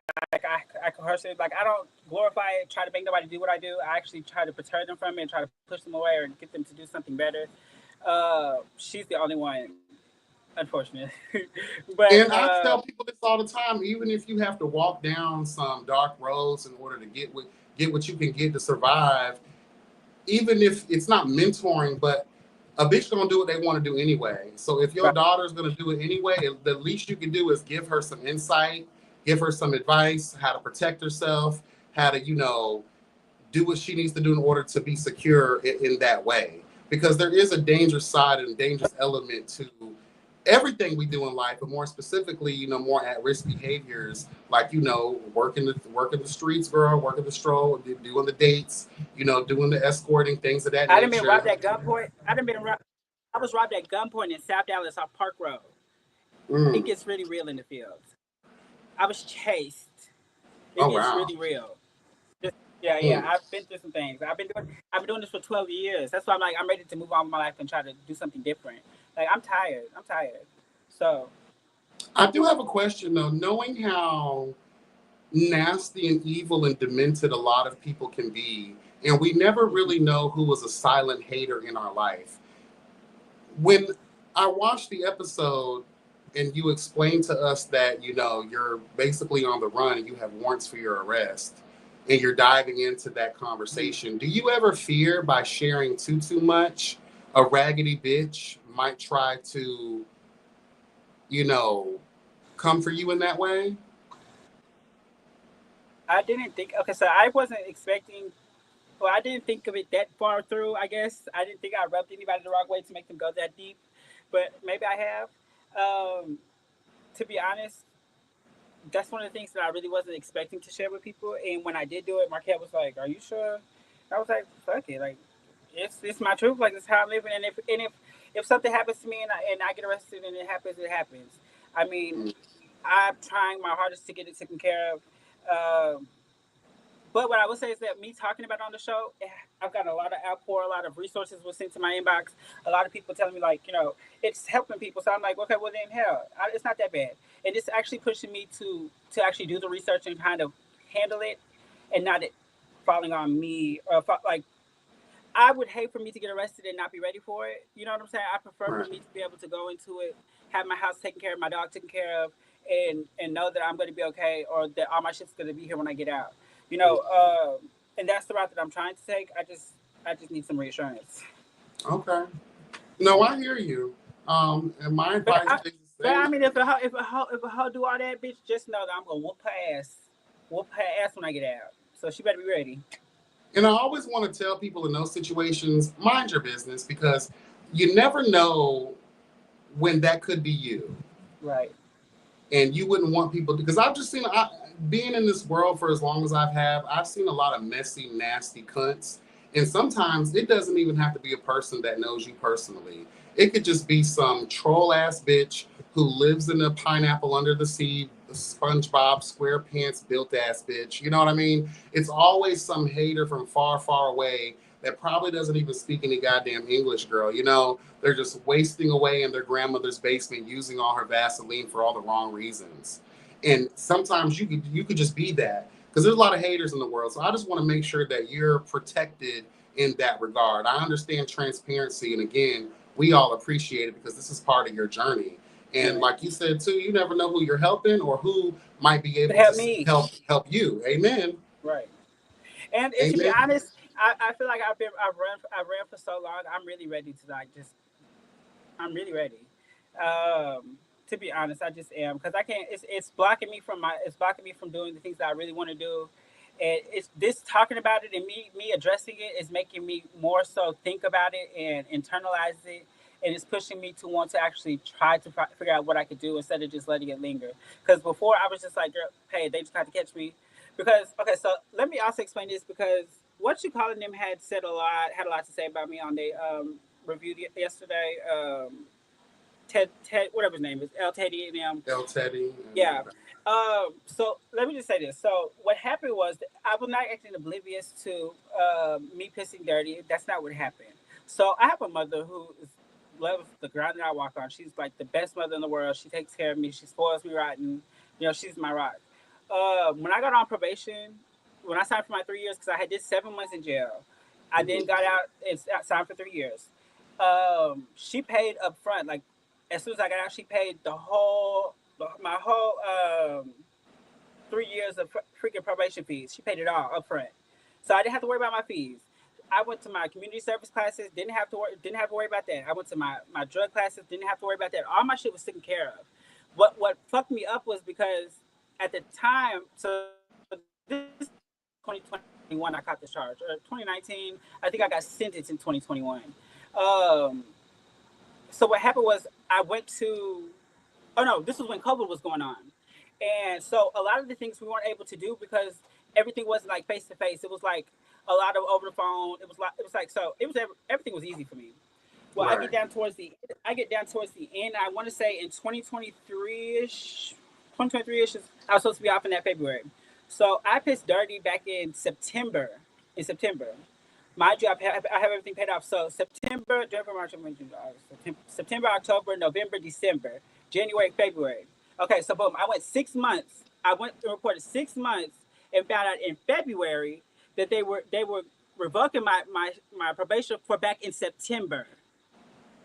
I coerced her. Like I don't glorify it, try to make nobody do what I do. I actually try to deter them from it and try to push them away or get them to do something better. She's the only one, unfortunately. And I tell people this all the time. Even if you have to walk down some dark roads in order to get what you can get to survive, even if it's not mentoring, but a bitch gonna do what they want to do anyway. So if your daughter's gonna do it anyway, the least you can do is give her some insight, give her some advice, how to protect herself, how to, do what she needs to do in order to be secure in that way. Because there is a dangerous side and a dangerous element to everything we do in life, but more specifically, more at-risk behaviors, like, working the streets, girl, working the stroll, doing the dates, doing the escorting, things of that nature. I done been robbed at gunpoint. I was robbed at gunpoint in South Dallas off Park Road. It gets really real in the fields. I was chased. It gets really real. Yeah. I've been through some things. I've been doing this for 12 years. That's why I'm ready to move on with my life and try to do something different. Like I'm tired. So I do have a question though. Knowing how nasty and evil and demented a lot of people can be, and we never really know who was a silent hater in our life. When I watched the episode and you explained to us that, you're basically on the run and you have warrants for your arrest, and you're diving into that conversation, do you ever fear by sharing too much, a raggedy bitch might try to, come for you in that way? I didn't think, so I wasn't expecting, I didn't think of it that far through, I guess. I didn't think I rubbed anybody the wrong way to make them go that deep, but maybe I have. To be honest, that's one of the things that I really wasn't expecting to share with people. And when I did do it, Marquette was like, "Are you sure?" I was like, "Fuck it, like it's my truth. Like it's how I'm living. And if something happens to me and I get arrested and it happens, it happens. I mean, I'm trying my hardest to get it taken care of. But what I would say is that me talking about it on the show, I've got a lot of outpour, a lot of resources were sent to my inbox. A lot of people telling me it's helping people. So I'm like, okay, well then hell, it's not that bad. And it's actually pushing me to actually do the research and kind of handle it, and not it falling on me. Or I would hate for me to get arrested and not be ready for it. You know what I'm saying? I prefer for me to be able to go into it, have my house taken care of, my dog taken care of, and know that I'm going to be okay, or that all my shit's going to be here when I get out. And that's the route that I'm trying to take. I just need some reassurance. Okay. No, I hear you. And my advice is the same. But I mean, if a hoe do all that, bitch, just know that I'm gonna whoop her ass when I get out. So she better be ready. And I always want to tell people in those situations, mind your business, because you never know when that could be you. Right. And you wouldn't want people to, because I've just seen, being in this world for as long as I've seen a lot of messy, nasty cunts. And sometimes it doesn't even have to be a person that knows you personally. It could just be some troll ass bitch who lives in a pineapple under the sea, SpongeBob SquarePants built ass bitch. You know what I mean? It's always some hater from far, far away that probably doesn't even speak any goddamn English, girl. They're just wasting away in their grandmother's basement using all her Vaseline for all the wrong reasons. And sometimes you could just be that, because there's a lot of haters in the world. So I just want to make sure that you're protected in that regard. I understand transparency, and again, we all appreciate it because this is part of your journey. And like you said too, you never know who you're helping or who might be able help to me. help you. Amen. Right. And to be honest, I feel like I've ran for so long. I'm really ready to I'm really ready. To be honest, I just am because I can't. It's blocking me from doing the things that I really want to do, and it's this talking about it and me addressing it is making me more so think about it and internalize it, and it's pushing me to want to actually try to figure out what I could do instead of just letting it linger. Because before I was just like, girl, hey, they just tried to catch me. Because okay, so let me also explain this because what you calling them had a lot to say about me on the review yesterday. Ted, whatever his name is, L Teddy and them. L Teddy. Yeah. So let me just say this. So what happened was that I was not acting oblivious to me pissing dirty. That's not what happened. So I have a mother who loves the ground that I walk on. She's like the best mother in the world. She takes care of me. She spoils me rotten. You know, she's my rock. When I got on probation, when I signed for my 3 years, because I had did 7 months in jail, I then got out and signed for 3 years. She paid up front, like as soon as I got out, she paid my whole 3 years of freaking probation fees. She paid it all up front, so I didn't have to worry about my fees. I went to my community service classes, didn't have to worry about that. I went to my drug classes, didn't have to worry about that. All my shit was taken care of. What fucked me up was because at the time, so this 2021 I caught the charge, or 2019 I think I got sentenced in 2021. So what happened was this was when COVID was going on. And so a lot of the things we weren't able to do because everything wasn't like face to face. It was like a lot of over the phone. Everything was easy for me. Well, right. I get down towards the end. I want to say in 2023-ish, I was supposed to be off in that February. So I pissed dirty back in September. Mind you, I have everything paid off. So September, October, November, December, January, February. Okay, so boom, I went 6 months. I went and reported 6 months and found out in February that they were revoking my probation for back in September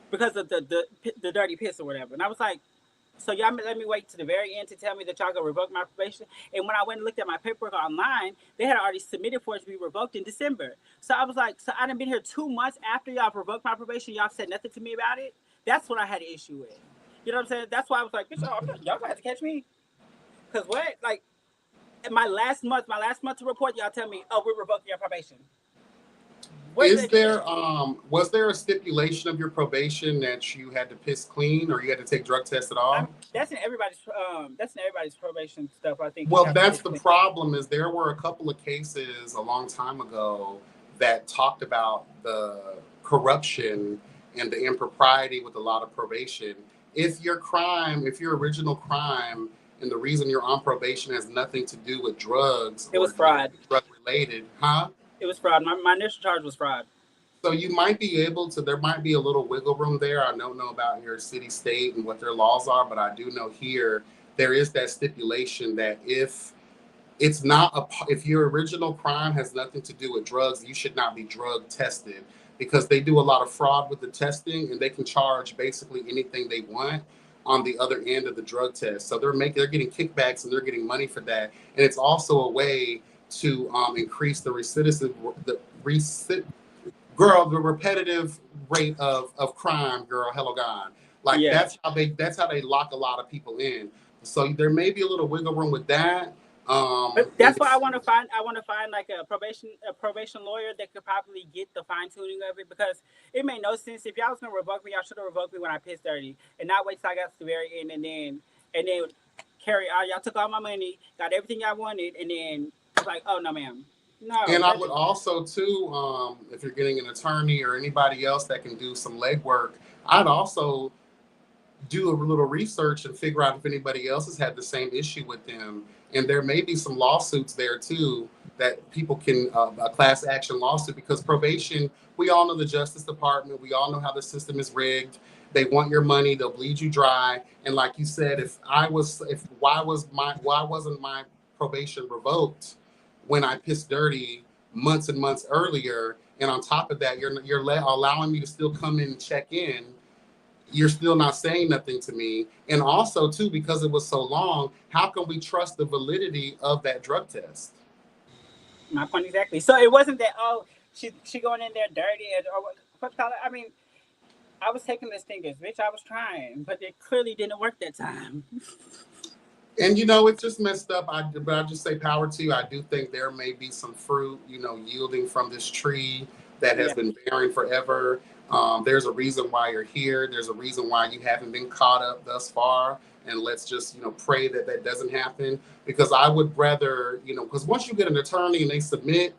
because of the dirty piss or whatever. And I was like, so y'all let me wait to the very end to tell me that y'all gonna revoke my probation? And when I went and looked at my paperwork online, they had already submitted for it to be revoked in December. So I was like, so I done been here 2 months after y'all revoked my probation. Y'all said nothing to me about it. That's what I had an issue with. You know what I'm saying? That's why I was like, bitch, y'all gonna have to catch me. Cause what? Like, my last month to report, y'all tell me, oh, we're revoking your probation. Was there a stipulation of your probation that you had to piss clean or you had to take drug tests at all? That's in everybody's probation stuff, I think. Well, that's the problem is there were a couple of cases a long time ago that talked about the corruption and the impropriety with a lot of probation. If your original crime and the reason you're on probation has nothing to do with drugs, it was fraud. Drug related, huh? It was fraud. My initial charge was fraud. So you might be able to, there might be a little wiggle room there. I don't know about your city, state, and what their laws are, but I do know here, there is that stipulation that if your original crime has nothing to do with drugs, you should not be drug tested because they do a lot of fraud with the testing and they can charge basically anything they want on the other end of the drug test. So they're getting kickbacks and they're getting money for that. And it's also a way to increase the repetitive rate of crime, girl. Hello, God. Like that's how they lock a lot of people in. So there may be a little wiggle room with that. But that's why I want to find like a probation lawyer that could probably get the fine tuning of it because it made no sense. If y'all was gonna revoke me, y'all should have revoked me when I pissed dirty and not wait till I got to the very end and then carry out. Y'all took all my money, got everything y'all wanted, and then it's like, oh no, ma'am. No. And I would also too, if you're getting an attorney or anybody else that can do some legwork, I'd also do a little research and figure out if anybody else has had the same issue with them. And there may be some lawsuits there too that people can, a class action lawsuit, because probation, we all know the Justice Department, we all know how the system is rigged. They want your money, they'll bleed you dry. And like you said, why wasn't my probation revoked when I pissed dirty months and months earlier? and on top of that, you're allowing me to still come in and check in. You're still not saying nothing to me. And also, too, because it was so long, how can we trust the validity of that drug test? My point exactly. So it wasn't that, oh, she going in there dirty or what color. I mean, I was taking the stingers, bitch. I was trying, but it clearly didn't work that time. And, you know, it's just messed up. But I just say power to you. I do think there may be some fruit, you know, yielding from this tree that has been bearing forever. There's a reason why you're here. There's a reason why you haven't been caught up thus far. And let's just, you know, pray that that doesn't happen. Because I would rather, you know, because once you get an attorney and they submit,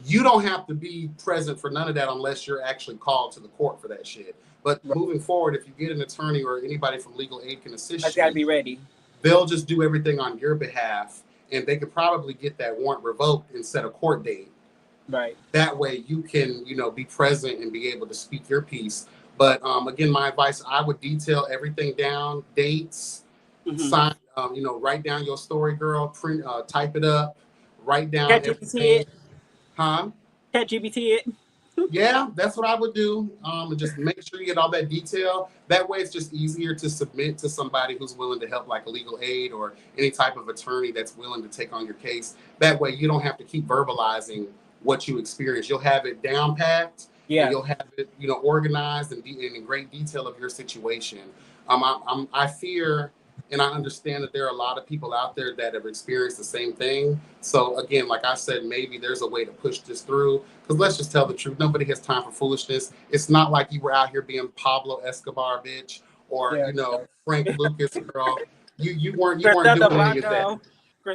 you don't have to be present for none of that unless you're actually called to the court for that shit. But moving forward, if you get an attorney or anybody from legal aid can assist you, I gotta be ready. They'll just do everything on your behalf, and they could probably get that warrant revoked and set a court date. Right. That way you can, you know, be present and be able to speak your piece. But again, my advice, I would detail everything down, dates, sign, you know, write down your story, girl, print, type it up, write down everything. ChatGPT it. Yeah, that's what I would do. And just make sure you get all that detail. That way it's just easier to submit to somebody who's willing to help, like a legal aid or any type of attorney that's willing to take on your case. That way you don't have to keep verbalizing what you experience. You'll have it down packed. Yeah. And you'll have it, you know, organized and in great detail of your situation. I fear and I understand that there are a lot of people out there that have experienced the same thing. So again, like I said, maybe there's a way to push this through, because let's just tell the truth. Nobody has time for foolishness. It's not like you were out here being Pablo Escobar, bitch, or, you know, Frank Lucas, girl. You weren't doing any of that.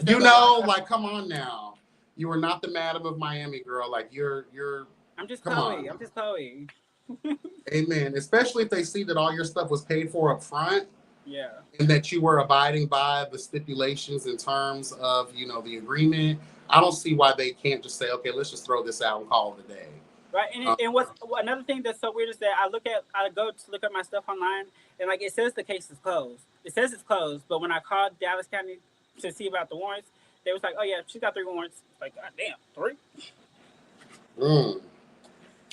You know, like, come on now. You were not the Madam of Miami, girl. Like, you're. I'm just Chloe. I'm just Chloe. Amen. Especially if they see that all your stuff was paid for up front. Yeah. And that you were abiding by the stipulations in terms of, you know, the agreement. I don't see why they can't just say, okay, let's just throw this out and call it a day. Right. And what's another thing that's so weird is that I go to look at my stuff online, and like it says the case is closed. It says it's closed, but when I called Dallas County to see about the warrants, they was like, oh yeah, she's got 3 warrants. Like, God damn, 3?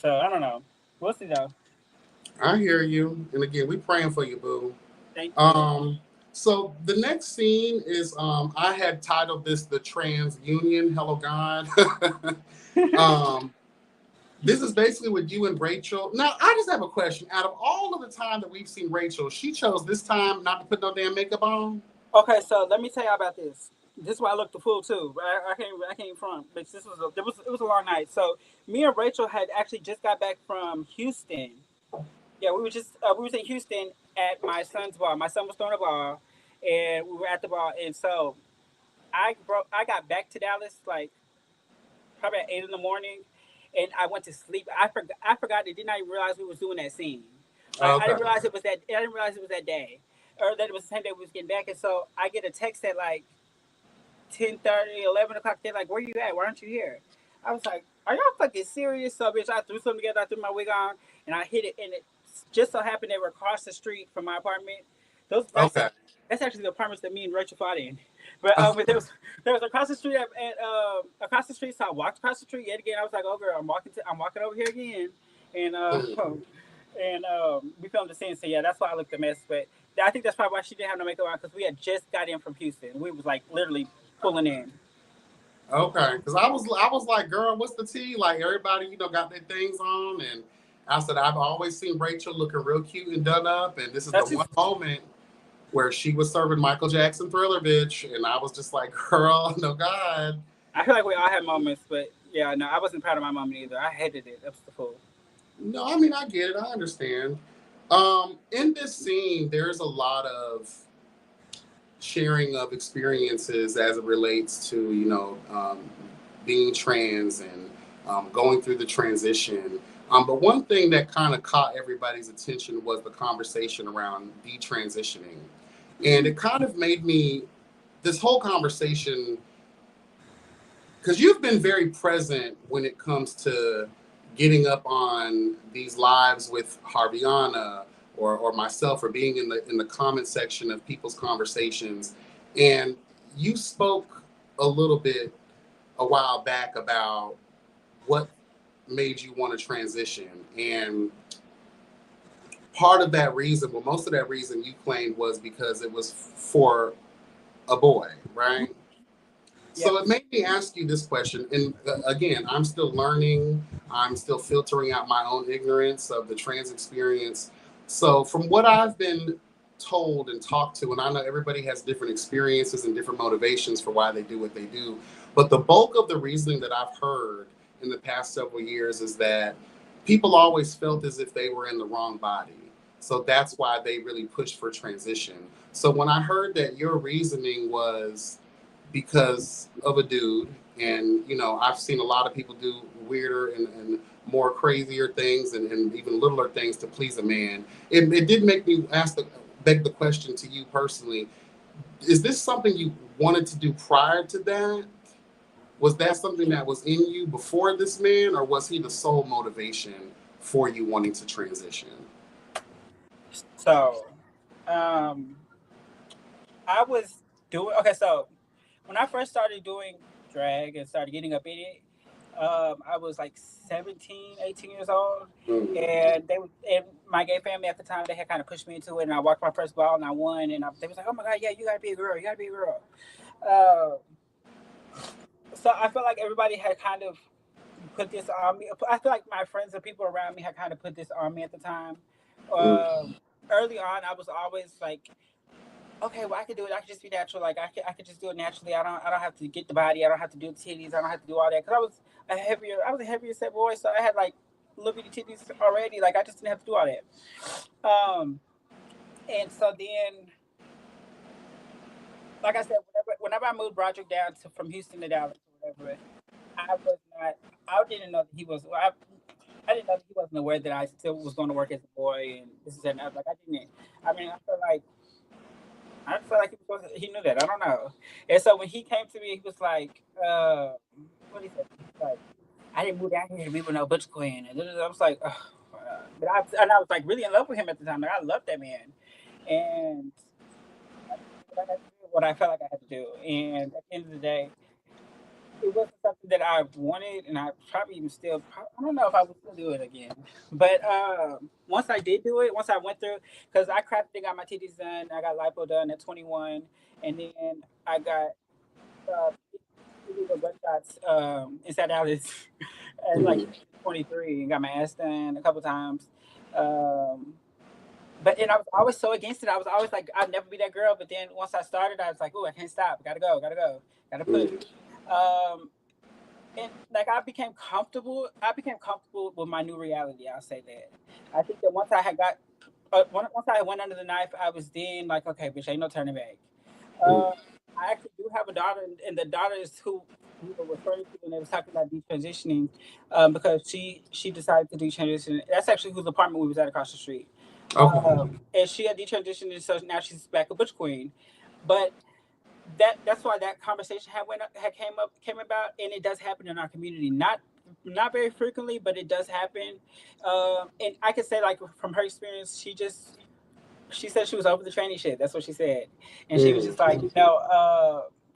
So I don't know. We'll see though. I hear you. And again, we praying for you, boo. Thank you. So the next scene is I had titled this The Trans Union. Hello, God. This is basically with you and Rachel. Now, I just have a question. Out of all of the time that we've seen Rachel, she chose this time not to put no damn makeup on. Okay, so let me tell y'all about this. This is why I looked the fool too. I came from, but it was a long night. So me and Rachel had actually just got back from Houston. Yeah, we was in Houston at my son's ball. My son was throwing a ball, and we were at the ball. And so I got back to Dallas like probably at 8 in the morning, and I went to sleep. I forgot. Did not even realize we was doing that scene. Like, I didn't realize it was that. I didn't realize it was that day, or that it was the same day we was getting back. And so I get a text at like 10:30, 11 o'clock. They're like, "Where you at? Why aren't you here?" I was like, "Are y'all fucking serious?" So bitch, I threw something together. I threw my wig on, and I hit it, and it just so happened they were across the street from my apartment. That's actually the apartments that me and Rachel fought in. But there was across the street across the street. So I walked across the street yet again. I was like, "Oh girl, I'm walking over here again," and we filmed the scene. So yeah, that's why I looked a mess. But I think that's probably why she didn't have no makeup on, because we had just got in from Houston. We was like literally pulling in. Okay, because I was like, girl, what's the tea? Like, everybody, you know, got their things on, and I said, I've always seen Rachel looking real cute and done up, and this is the one moment where she was serving Michael Jackson Thriller, bitch, and I was just like, girl, no God. I feel like we all had moments, but yeah, no, I wasn't proud of my moment either. I hated it. That was the fool. No, I mean, I get it. I understand. In this scene, there's a lot of sharing of experiences as it relates to, you know, being trans and going through the transition. But one thing that kind of caught everybody's attention was the conversation around detransitioning. And it kind of made me, this whole conversation, because you've been very present when it comes to getting up on these lives with Harviana or myself, or being in the comment section of people's conversations. And you spoke a little bit a while back about what made you want to transition? And part of that reason, well, most of that reason you claimed was because it was for a boy, right? So it made me ask you this question. And again, I'm still learning. I'm still filtering out my own ignorance of the trans experience. So from what I've been told and talked to, and I know everybody has different experiences and different motivations for why they do what they do, but the bulk of the reasoning that I've heard in the past several years is that people always felt as if they were in the wrong body. So that's why they really pushed for transition. So when I heard that your reasoning was because of a dude, and you know, I've seen a lot of people do weirder and more crazier things and even littler things to please a man. It did make me beg the question to you personally: is this something you wanted to do prior to that? Was that something that was in you before this man, or was he the sole motivation for you wanting to transition? So, I was doing okay. So, when I first started doing drag and started getting up in it, I was like 17, 18 years old, and and my gay family at the time, they had kind of pushed me into it, and I walked my first ball and I won, and they was like, "Oh my God, yeah, you gotta be a girl, you gotta be a girl." So I felt like everybody had kind of put this on me. I feel like my friends and people around me had kind of put this on me at the time. Early on, I was always like, okay, well, I could do it. I could just be natural. Like I could just do it naturally. I don't have to get the body. I don't have to do the titties. I don't have to do all that. Cause I was a heavier set boy, so I had like little bitty titties already. Like I just didn't have to do all that. And so then, like I said, whenever I moved Broderick down from Houston to Dallas or whatever, I didn't know that he was. I didn't know that he wasn't aware that I still was going to work as a boy and this is that. And I was like, I didn't. I mean, I feel like he knew that. I don't know. And so when he came to me, he was like, what did he say? He was like, I didn't move down here to be with no butch queen. And I was like, oh. But I was like really in love with him at the time. Like I loved that man. And I had to do what I felt like I had to do. And at the end of the day, it wasn't something that I wanted, and I probably even still, I don't know if I would still do it again. But once I did do it, once I went through, because I crafted and got my titties done, I got lipo done at 21, and then I got illegal gunshots inside Dallas at like 23 and got my ass done a couple times. But I was always so against it. I was always like, I'd never be that girl. But then once I started, I was like, oh, I can't stop. Gotta go. Gotta push. And like I became comfortable with my new reality. I'll say that. I think that once I had once I went under the knife, I was then like, okay, bitch, ain't no turning back. I actually do have a daughter, and the daughter is who we were referring to when they was talking about detransitioning, because she decided to detransition. That's actually whose apartment we was at across the street. Okay. And she had detransitioned, so now she's back a butch queen. But that's why that conversation came about, and it does happen in our community. Not very frequently, but it does happen. And I can say, like, from her experience, she said she was over the training shit. That's what she said, and she was just like,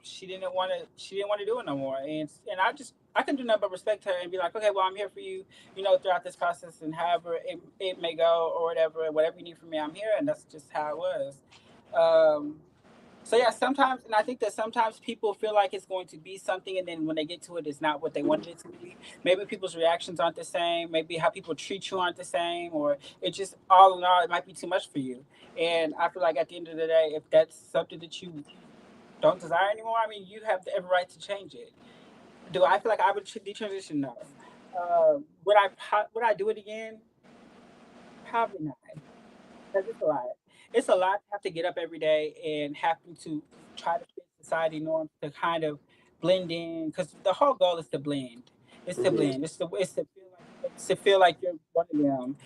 she didn't want to do it no more. And I can do nothing but respect her and be like, okay, well, I'm here for you, throughout this process, and however it may go or whatever you need from me, I'm here, and that's just how it was. So yeah, sometimes, and I think that sometimes people feel like it's going to be something, and then when they get to it, it's not what they wanted it to be. Maybe people's reactions aren't the same. Maybe how people treat you aren't the same, or it just all in all, it might be too much for you. And I feel like at the end of the day, if that's something that you don't desire anymore, I mean, you have every right to change it. Do I feel like I would detransition? No. Would I do it again? Probably not. Because it's a lot. It's a lot to have to get up every day and having to try to fit society norms to kind of blend in. Because the whole goal is to blend. It's to blend. It's to feel like you're one of them.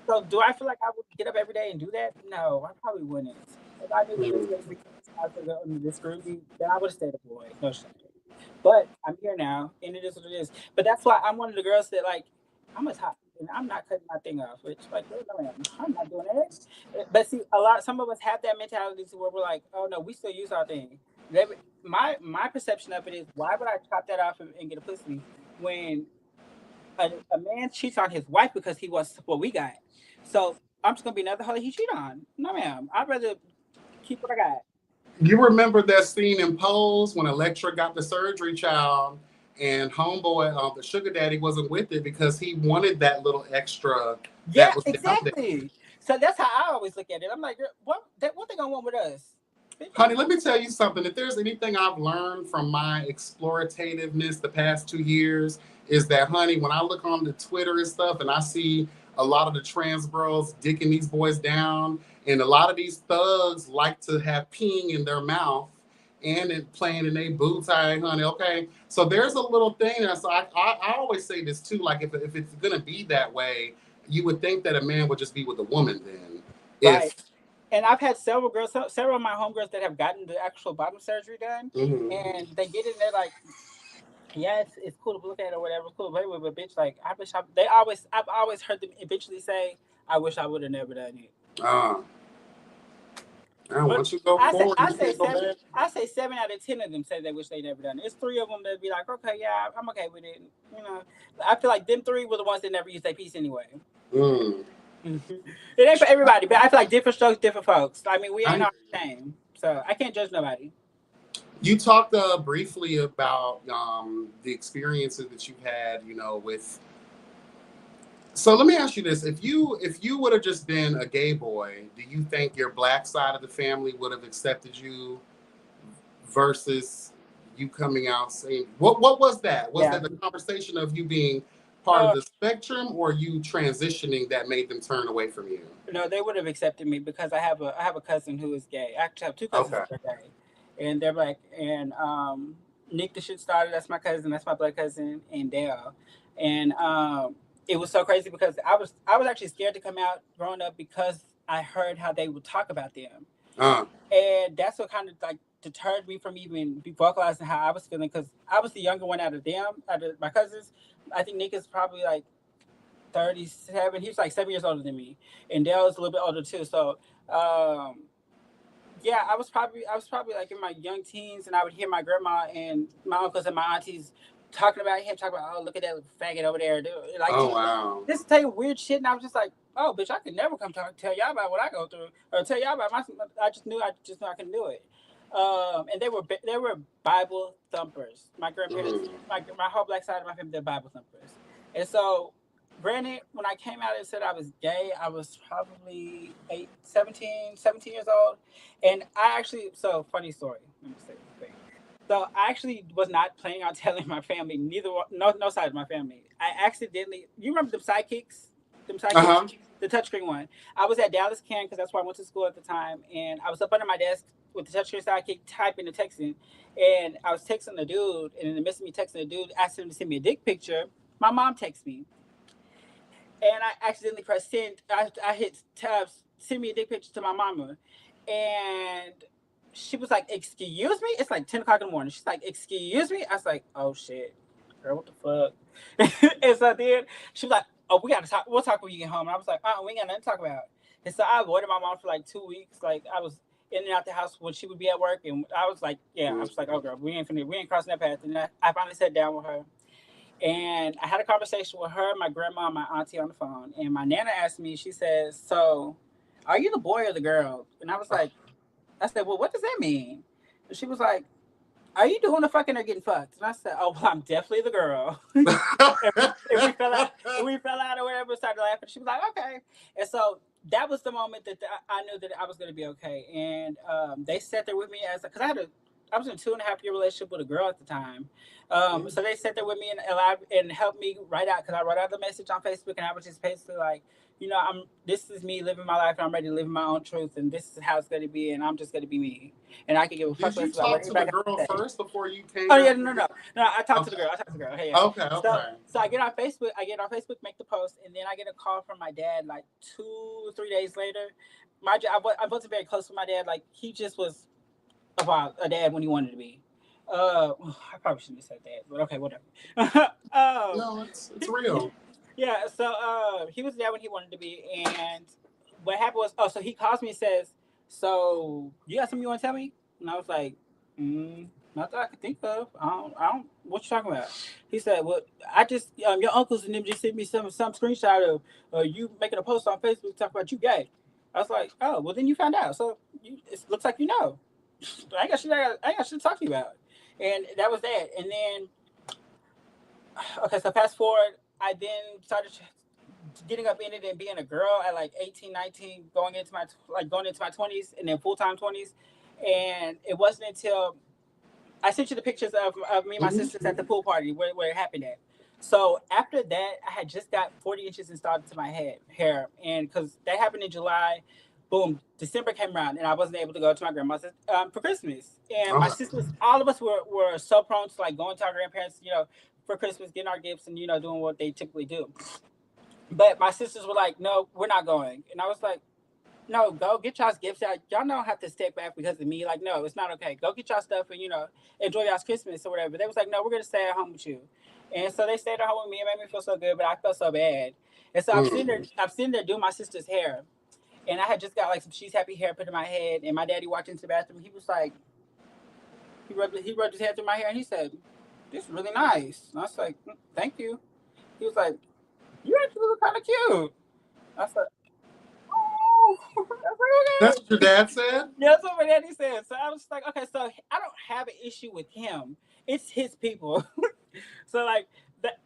So do I feel like I would get up every day and do that? No, I probably wouldn't. If I knew I was under this groupie, then I would have stayed a boy. No shit. But I'm here now, and it is what it is. But that's why I'm one of the girls that, like, I'm a top, and I'm not cutting my thing off. Which, like, no, I'm not doing that. But see, some of us have that mentality to where we're like, oh no, we still use our thing. My perception of it is, why would I chop that off and get a pussy when a man cheats on his wife because he wants what we got. So I'm just gonna be another hoe he cheat on. No, ma'am. I'd rather keep what I got. You remember that scene in Pose when Electra got the surgery child and homeboy, the sugar daddy, wasn't with it because he wanted that little extra Yeah, that was down there. exactly. So that's how I always look at it. I'm like, what they gonna want with us? Honey, let me tell you something. If there's anything I've learned from my exploratativeness the past 2 years, is that, honey, when I look on the Twitter and stuff and I see a lot of the trans girls dicking these boys down, and a lot of these thugs like to have peeing in their mouth and it playing in their bow tie, honey. Okay, so there's a little thing there. So I always say this too. Like if it's gonna be that way, you would think that a man would just be with a woman then. Right. If And I've had several of my homegirls that have gotten the actual bottom surgery done, and they get it and they're like, yeah, it's cool to look at or whatever, it's cool to play with, but bitch, like, I've always heard them eventually say, I wish I would have never done it. Once you go forward, you can't go back. I say 7 out of 10 of them say they wish they never done it. It's 3 of them that be like, okay, yeah, I'm okay with it. You know, I feel like them 3 were the ones that never used their piece anyway. It ain't for everybody, but I feel like different strokes, different folks. I mean, we ain't all the same, so I can't judge nobody. You talked briefly about the experiences that you've had, with. So let me ask you this: if you would have just been a gay boy, do you think your black side of the family would have accepted you versus you coming out saying what was that? Was that the conversation of you being part of the spectrum, or you transitioning that made them turn away from you? No, they would have accepted me because I have a cousin who is gay. I actually have 2 cousins who are gay, and they're black. And Nick, the shit started. That's my cousin. That's my blood cousin, and Dale. And it was so crazy because I was actually scared to come out growing up because I heard how they would talk about them, and that's what kind of like deterred me from even vocalizing how I was feeling because I was the younger one out of my cousins. I think Nick is probably like 37. He was like 7 years older than me, and Dale is a little bit older too. So, yeah, I was probably like in my young teens, and I would hear my grandma and my uncles and my aunties talking about him, oh, look at that faggot over there, dude. Like, wow, this is taking weird shit, and I was just like, oh, bitch, I could never come tell y'all about what I go through, or tell y'all about I just knew I couldn't do it. And they were Bible thumpers. My grandparents, my whole black side of my family, they're Bible thumpers. And so, granted, when I came out and said I was gay, I was probably 17 years old. And I actually, so funny story. Let me say this thing. So I actually was not planning on telling my family, no side of my family. I accidentally, you remember the sidekicks? The touchscreen one. I was at Dallas Can because that's where I went to school at the time. And I was up under my desk with the touchscreen sidekick typing and texting. And I was texting the dude. And in the midst of me texting the dude, asking him to send me a dick picture. My mom texted me. And I accidentally pressed send. I hit tabs, send me a dick picture to my mama. And she was like, excuse me? It's like 10 o'clock in the morning. She's like, excuse me? I was like, oh shit. Girl, what the fuck? And so then she was like, oh, we gotta talk. We'll talk when you get home. And I was like, we ain't got nothing to talk about. And so I avoided my mom for like 2 weeks. Like I was in and out the house when she would be at work. And I was like, I was like, oh girl, we ain't crossing that path. And I finally sat down with her. And I had a conversation with her, my grandma, and my auntie on the phone. And my nana asked me, she says, so are you the boy or the girl? And I was like, I said, well, what does that mean? And she was like, are you doing the fucking or getting fucked? And I said, oh, well, I'm definitely the girl. and we fell out or whatever, started laughing. She was like, okay. And so that was the moment that I knew that I was going to be okay. And they sat there with me because I was in a 2.5-year relationship with a girl at the time. So they sat there with me and helped me write out, because I wrote out the message on Facebook, and I was just basically like, this is me living my life, and I'm ready to live my own truth, and this is how it's going to be, and I'm just going to be me. And I can give a fuck. Did you talk to the girl first before you came? Oh yeah, no. I talked to the girl. Hey, yeah. Okay. So I get on Facebook, make the post, and then I get a call from my dad like 2 or 3 days later. I wasn't very close with my dad. Like he just was about a dad when he wanted to be. I probably shouldn't have said that, but okay, whatever. No, it's real. Yeah, so he was there when he wanted to be, and what happened was, so he calls me and says, so you got something you want to tell me? And I was like, Not that I can think of. I don't. What you talking about? He said, "Well, I just your uncles and them just sent me some screenshot of you making a post on Facebook talking about you gay." I was like, "Oh, well then you found out. So it looks like you know. I ain't got shit. I ain't got shit to talk to you about." And that was that. And then okay, so fast forward, I then started getting up in it and being a girl at like 18, 19, going into my 20s and then full time 20s. And it wasn't until I sent you the pictures of me and my sisters at the pool party where it happened at. So after that, I had just got 40 inches installed into my hair, and because that happened in July, boom, December came around, and I wasn't able to go to my grandma's for Christmas. And my sisters, all of us were so prone to like going to our grandparents, for Christmas, getting our gifts, and doing what they typically do. But my sisters were like, "No, we're not going," and I was like, no, go get y'all's gifts out. Y'all don't have to step back because of me. Like, no, it's not okay. Go get y'all stuff and enjoy y'all's Christmas or whatever. They was like, no, we're gonna stay at home with you. And so they stayed at home with me. It made me feel so good, but I felt so bad. And so I'm sitting there doing my sister's hair. And I had just got like some She's Happy hair put in my head. And my daddy walked into the bathroom. He was like, he rubbed his head through my hair and he said, "This is really nice." And I was like, "Thank you." He was like, "You actually look kind of cute." I was like, "Oh." I was like, "Okay." That's what your dad said? That's what my daddy said. So I was like, okay, so I don't have an issue with him. It's his people. So like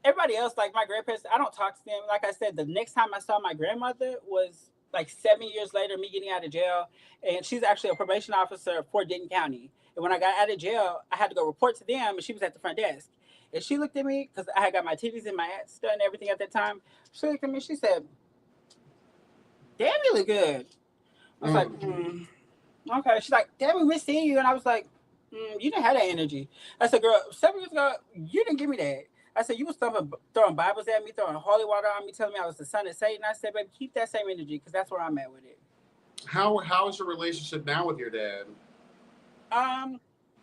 everybody else, like my grandparents, I don't talk to them. Like I said, the next time I saw my grandmother was like 7 years later, me getting out of jail. And she's actually a probation officer for Denton County. And when I got out of jail, I had to go report to them, and she was at the front desk. And she looked at me, because I had got my titties and my ass done and everything at that time. She looked at me, she said, "Damn, you look good." I was like, okay. She's like, "Damn, we miss seeing you." And I was like, "You didn't have that energy." I said, "Girl, 7 years ago, you didn't give me that." I said, "You was throwing Bibles at me, throwing holy water on me, telling me I was the son of Satan." I said, "Baby, keep that same energy, because that's where I'm at with it." How is your relationship now with your dad?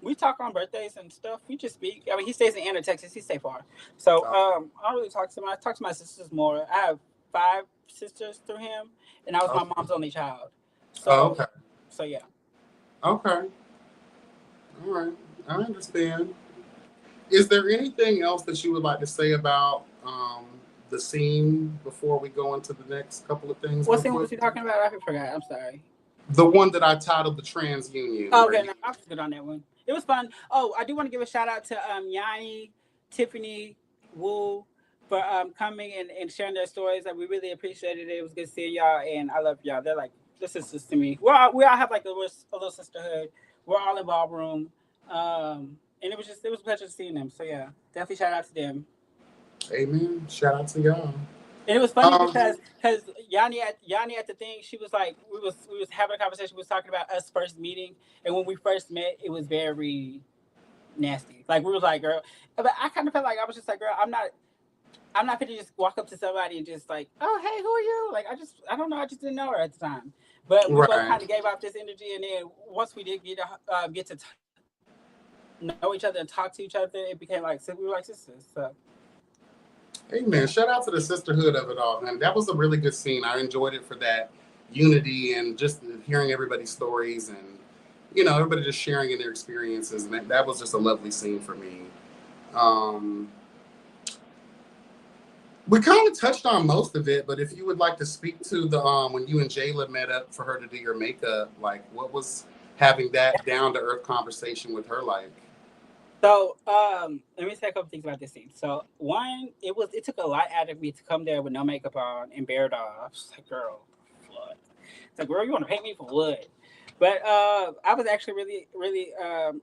We talk on birthdays and stuff. We just speak. I mean, he stays in Anna, Texas. He stays far. So I don't really talk to him. I talk to my sisters more. I have 5 sisters through him, and I was my mom's only child. So, okay. So yeah. Okay. All right. I understand. Is there anything else that you would like to say about the scene before we go into the next couple of things? What scene was he talking about? I forgot. I'm sorry. The one that I titled the trans union. Oh, okay, no, I was good on that one. It was fun. Oh, I do want to give a shout out to Yanni, Tiffany, Wu for coming and sharing their stories. Like, we really appreciated it. It was good seeing y'all, and I love y'all. They're like the sisters to me. We all have like a little sisterhood. We're all in ballroom, and it was a pleasure seeing them. So yeah, definitely shout out to them. Amen. Shout out to y'all. And it was funny because Yanni at the thing, she was like, we was having a conversation. We was talking about us first meeting, and when we first met, it was very nasty. Like, we was like, girl, but I kind of felt like I was just like, girl, I'm not gonna just walk up to somebody and just like, "Oh, hey, who are you?" Like, I don't know, I just didn't know her at the time. But we both kind of gave off this energy, and then once we did get to know each other and talk to each other, it became like we were like sisters. So. Amen. Shout out to the sisterhood of it all, man. That was a really good scene. I enjoyed it for that unity and just hearing everybody's stories and, everybody just sharing in their experiences. And that was just a lovely scene for me. We kind of touched on most of it, but if you would like to speak to the when you and Jayla met up for her to do your makeup, like, what was having that down-to-earth conversation with her like? So let me say a couple things about this scene. So one, it took a lot out of me to come there with no makeup on and bare off. It's like, girl, what? It's like, girl, you want to paint me for what? But I was actually really, really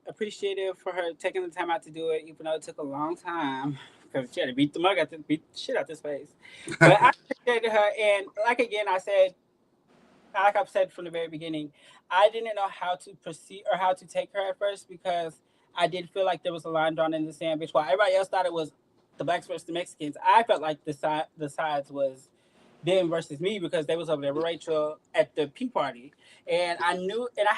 appreciative for her taking the time out to do it, even though it took a long time because she had to beat the shit out this face. But I appreciated her, and like I've said from the very beginning, I didn't know how to proceed or how to take her at first because I did feel like there was a line drawn in the sand, which while everybody else thought it was the blacks versus the Mexicans, I felt like the sides was them versus me because they was over there with Rachel at the pee party. And I knew, and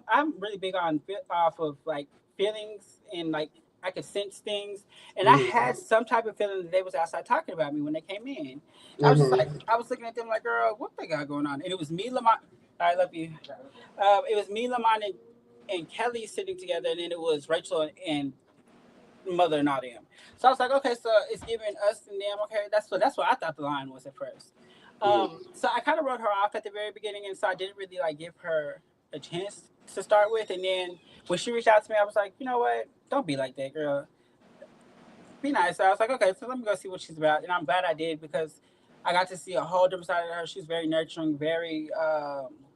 I'm really big on off of like feelings and like I could sense things. And I had some type of feeling that they was outside talking about me when they came in. I was just like, I was looking at them like, girl, what they got going on? And it was me, Lamont. I love you. It was me, Lamont, and and Kelly sitting together, and then it was Rachel and Mother and all them. So I was like, okay, so it's giving us and them. Okay, that's what I thought the line was at first. So I kind of wrote her off at the very beginning, and so I didn't really like give her a chance to start with. And then when she reached out to me, I was like, you know what? Don't be like that, girl. Be nice. So I was like, okay, so let me go see what she's about. And I'm glad I did because I got to see a whole different side of her. She's very nurturing, very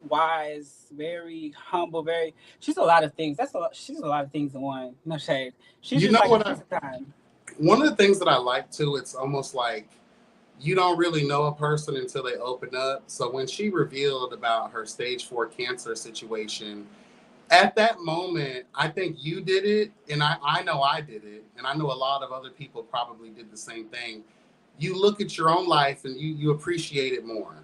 wise, very humble, very. She's a lot of things. She's a lot of things in one. No shade. She's just like a time. One of the things that I like too, it's almost like you don't really know a person until they open up. So when she revealed about her stage 4 cancer situation, at that moment, I think you did it, and I know I did it, and I know a lot of other people probably did the same thing. You look at your own life and you appreciate it more.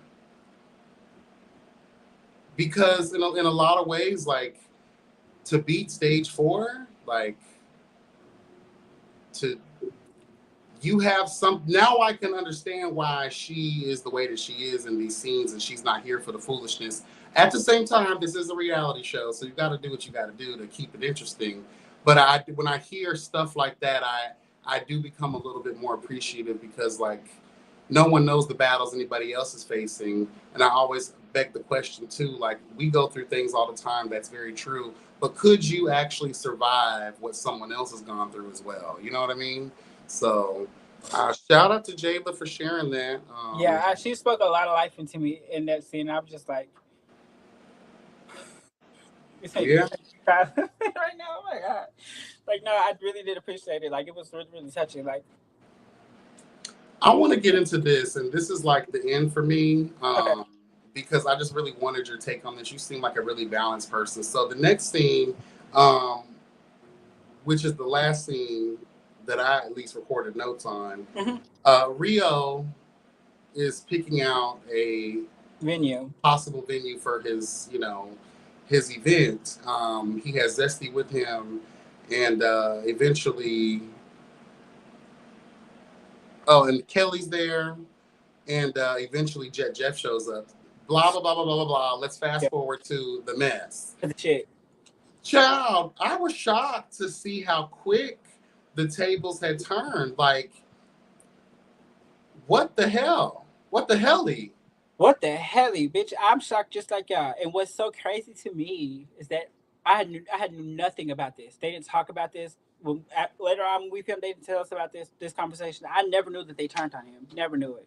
Because in a lot of ways, like, to beat stage 4, like, you have some. Now I can understand why she is the way that she is in these scenes, and she's not here for the foolishness. At the same time, this is a reality show, so you got to do what you got to do to keep it interesting. But when I hear stuff like that, I do become a little bit more appreciative because, like, no one knows the battles anybody else is facing, and I always beg the question too. Like, we go through things all the time. That's very true. But could you actually survive what someone else has gone through as well? You know what I mean? So shout out to Jayla for sharing that. Yeah, she spoke a lot of life into me in that scene. I was just like, yeah. right now, oh my God. Like, no, I really did appreciate it. Like, it was really, really touching. Like, I want to get into this, and this is like the end for me, because I just really wanted your take on this. You seem like a really balanced person. So the next scene, which is the last scene that I at least recorded notes on, Rio is picking out a possible venue for his, his event. He has Zesty with him, and eventually, and Kelly's there, and eventually Jeff shows up. Blah, blah, blah, blah, blah, blah, blah. Let's fast forward to the mess. Child, I was shocked to see how quick the tables had turned. Like, what the hell? What the helly? What the helly, bitch? I'm shocked just like y'all. And what's so crazy to me is that I had knew nothing about this. They didn't talk about this. Later on, we filmed, they didn't tell us about this conversation. I never knew that they turned on him. Never knew it.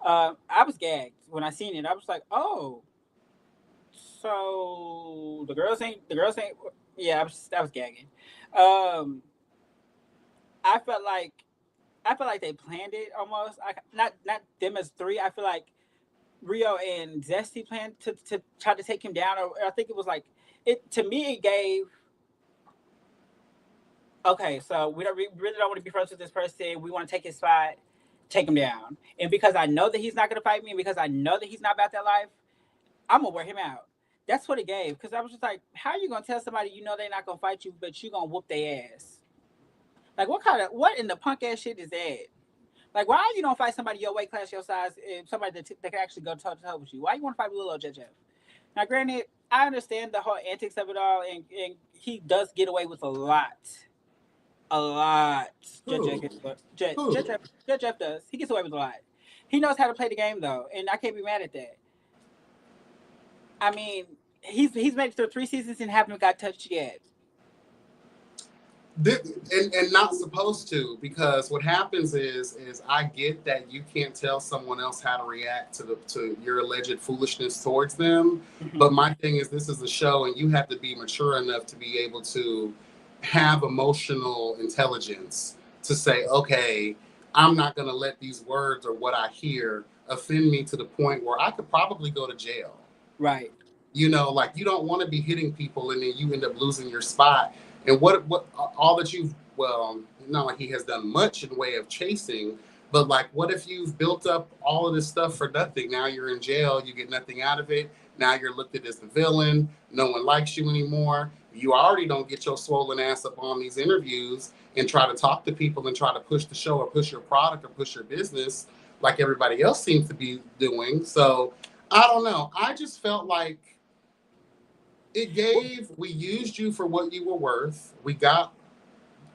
I was gagged when I seen it. I was like, oh, so the girls ain't. Yeah, I was gagging. I felt like they planned it almost. Not them as 3. I feel like Rio and Zesty planned to try to take him down. Or I think it was like it to me. It gave. Okay, so we really don't want to be friends with this person. We want to take his spot, take him down. And because I know that he's not going to fight me, and because I know that he's not about that life, I'm going to wear him out. That's what it gave. Because I was just like, how are you going to tell somebody you know they're not going to fight you, but you going to whoop their ass? Like, what in the punk ass shit is that? Like, why you don't fight somebody your weight class, your size, and somebody that can actually go toe to toe with you? Why you want to fight with little old Jeff? Now, granted, I understand the whole antics of it all, and he does get away with a lot. A lot. Jeff does. He gets away with a lot. He knows how to play the game, though, and I can't be mad at that. I mean, he's made it through 3 seasons and haven't got touched yet. And not supposed to, because what happens is I get that you can't tell someone else how to react to your alleged foolishness towards them. But my thing is, this is a show, and you have to be mature enough to be able to have emotional intelligence to say, okay, I'm not going to let these words or what I hear offend me to the point where I could probably go to jail. Right. Like, you don't want to be hitting people and then you end up losing your spot. And what all that not like he has done much in way of chasing, but like, what if you've built up all of this stuff for nothing? Now you're in jail, you get nothing out of it. Now you're looked at as the villain. No one likes you anymore. You already don't get your swollen ass up on these interviews and try to talk to people and try to push the show or push your product or push your business like everybody else seems to be doing. So I don't know. I just felt like we used you for what you were worth. We got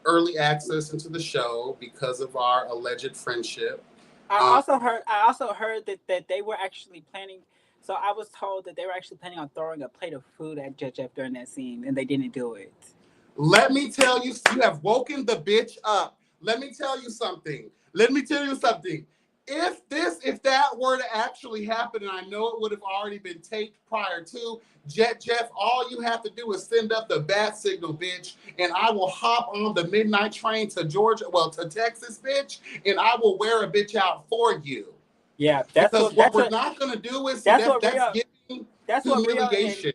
early access into the show because of our alleged friendship. I also heard that they were actually planning. So I was told that they were actually planning on throwing a plate of food at Judge F during that scene, and they didn't do it. Let me tell you, you have woken the bitch up. Let me tell you something. If that were to actually happen, and I know it would have already been taped prior to, Jeff, all you have to do is send up the bat signal, bitch, and I will hop on the midnight train to to Texas, bitch, and I will wear a bitch out for you. Yeah, what we're not gonna do is that's giving humiliation.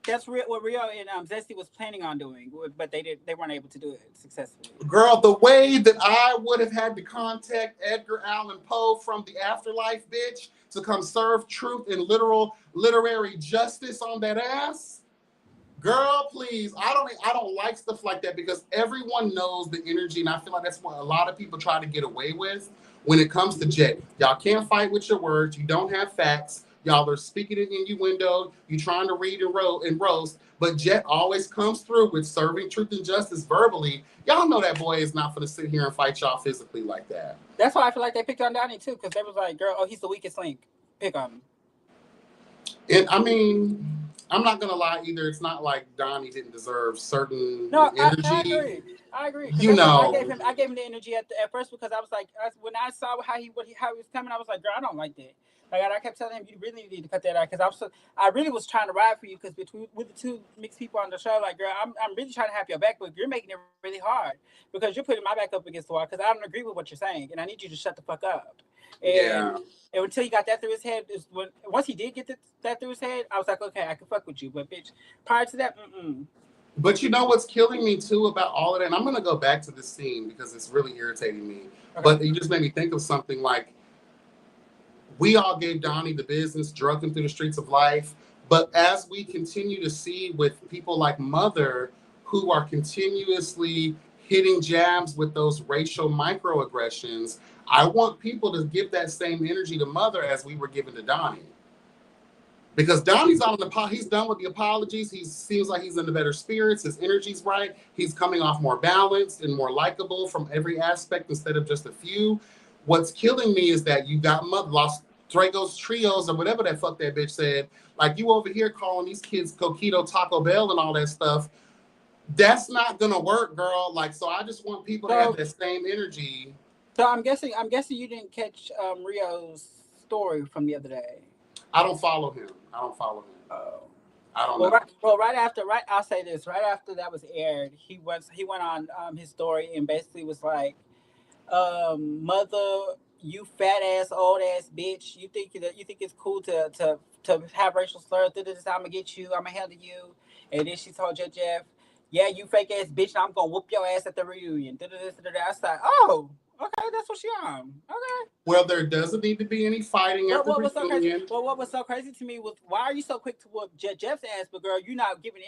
That's what Rio and Zesty was planning on doing, but they weren't able to do it successfully. Girl, the way that I would have had to contact Edgar Allan Poe from the afterlife, bitch, to come serve truth and literary justice on that ass. Girl, please. I don't like stuff like that because everyone knows the energy, and I feel like that's what a lot of people try to get away with when it comes to Jet. Y'all can't fight with your words. You don't have facts. Y'all are speaking in innuendo. You trying to read and roast, but Jet always comes through with serving truth and justice verbally. Y'all know that boy is not going to sit here and fight y'all physically like that. That's why I feel like they picked on Donnie too, because they was like, "Girl, he's the weakest link. Pick on him." And I mean, I'm not gonna lie either. It's not like Donnie didn't deserve certain energy. I agree. You know, I gave him the energy at first because I was like, when I saw how he was coming, I was like, girl, I don't like that. Like, I kept telling him, you really need to cut that out because I really was trying to ride for you because with the two mixed people on the show, like, girl, I'm really trying to have your back, but you're making it really hard because you're putting my back up against the wall because I don't agree with what you're saying and I need you to shut the fuck up. And until he got that through his head, once he did get that through his head, I was like, okay, I can fuck with you. But bitch, prior to that, But you know what's killing me too about all of that, and I'm gonna go back to this scene because it's really irritating me. Okay. But it just made me think of something like we all gave Donnie the business, drug him through the streets of life. But as we continue to see with people like Mother, who are continuously hitting jabs with those racial microaggressions, I want people to give that same energy to Mother as we were giving to Donnie. Because Donnie's he's done with the apologies. He seems like he's in the better spirits. His energy's right. He's coming off more balanced and more likable from every aspect instead of just a few. What's killing me is that you got Los Dragos Trios or whatever that fuck that bitch said. Like, you over here calling these kids Coquito Taco Bell and all that stuff. That's not gonna work, girl. Like, so I just want people to have that same energy. So I'm guessing you didn't catch Rio's story from the other day. I don't follow him. Oh. I don't know. I'll say this. Right after that was aired, he went on his story and basically was like, Mother, you fat ass old ass bitch. You think it's cool to have racial slurs? I'm gonna get you. I'm gonna handle you. And then she told Judge Jeff, yeah, you fake ass bitch. I'm gonna whoop your ass at the reunion. I was like, oh, okay, that's what she on. Okay. Well, there doesn't need to be any fighting at the reunion. What was so crazy to me was, why are you so quick to whoop Judge Jeff's ass, but girl, you're not giving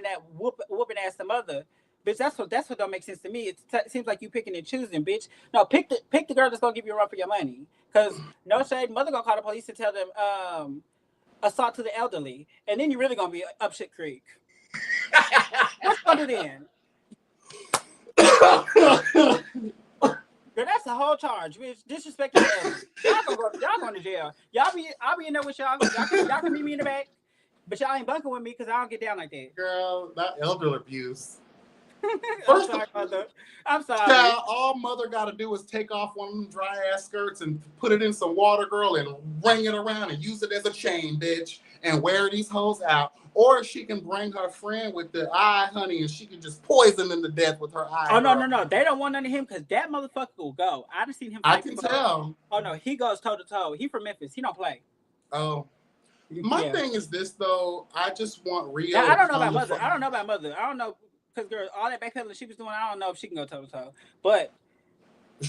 that whooping ass to Mother. Bitch, that's what don't make sense to me. It seems like you picking and choosing, bitch. No, pick the girl that's gonna give you a run for your money. Cause no shade, Mother gonna call the police and tell them assault to the elderly, and then you're really gonna be up shit creek. What's gonna do then? Girl, that's the whole charge, bitch. Disrespecting the elderly. Y'all going to jail. I'll be in there with y'all. Y'all can meet me in the back, but y'all ain't bunking with me because I don't get down like that. Girl, that elder abuse. I'm sorry, Mother. I'm sorry. Child, all Mother got to do is take off one of them dry ass skirts and put it in some water, girl, and ring it around and use it as a chain, bitch, and wear these hoes out. Or she can bring her friend with the eye, honey, and she can just poison them to death with her eye. Oh, no. They don't want none of him because that motherfucker will go. I done seen him. I can tell. Oh, no. He goes toe to toe. He from Memphis. He don't play. Oh. My thing is this, though. I just want Rio. I don't know about Mother. I don't know. Because, girl, all that backpedaling she was doing, I don't know if she can go toe to toe. But.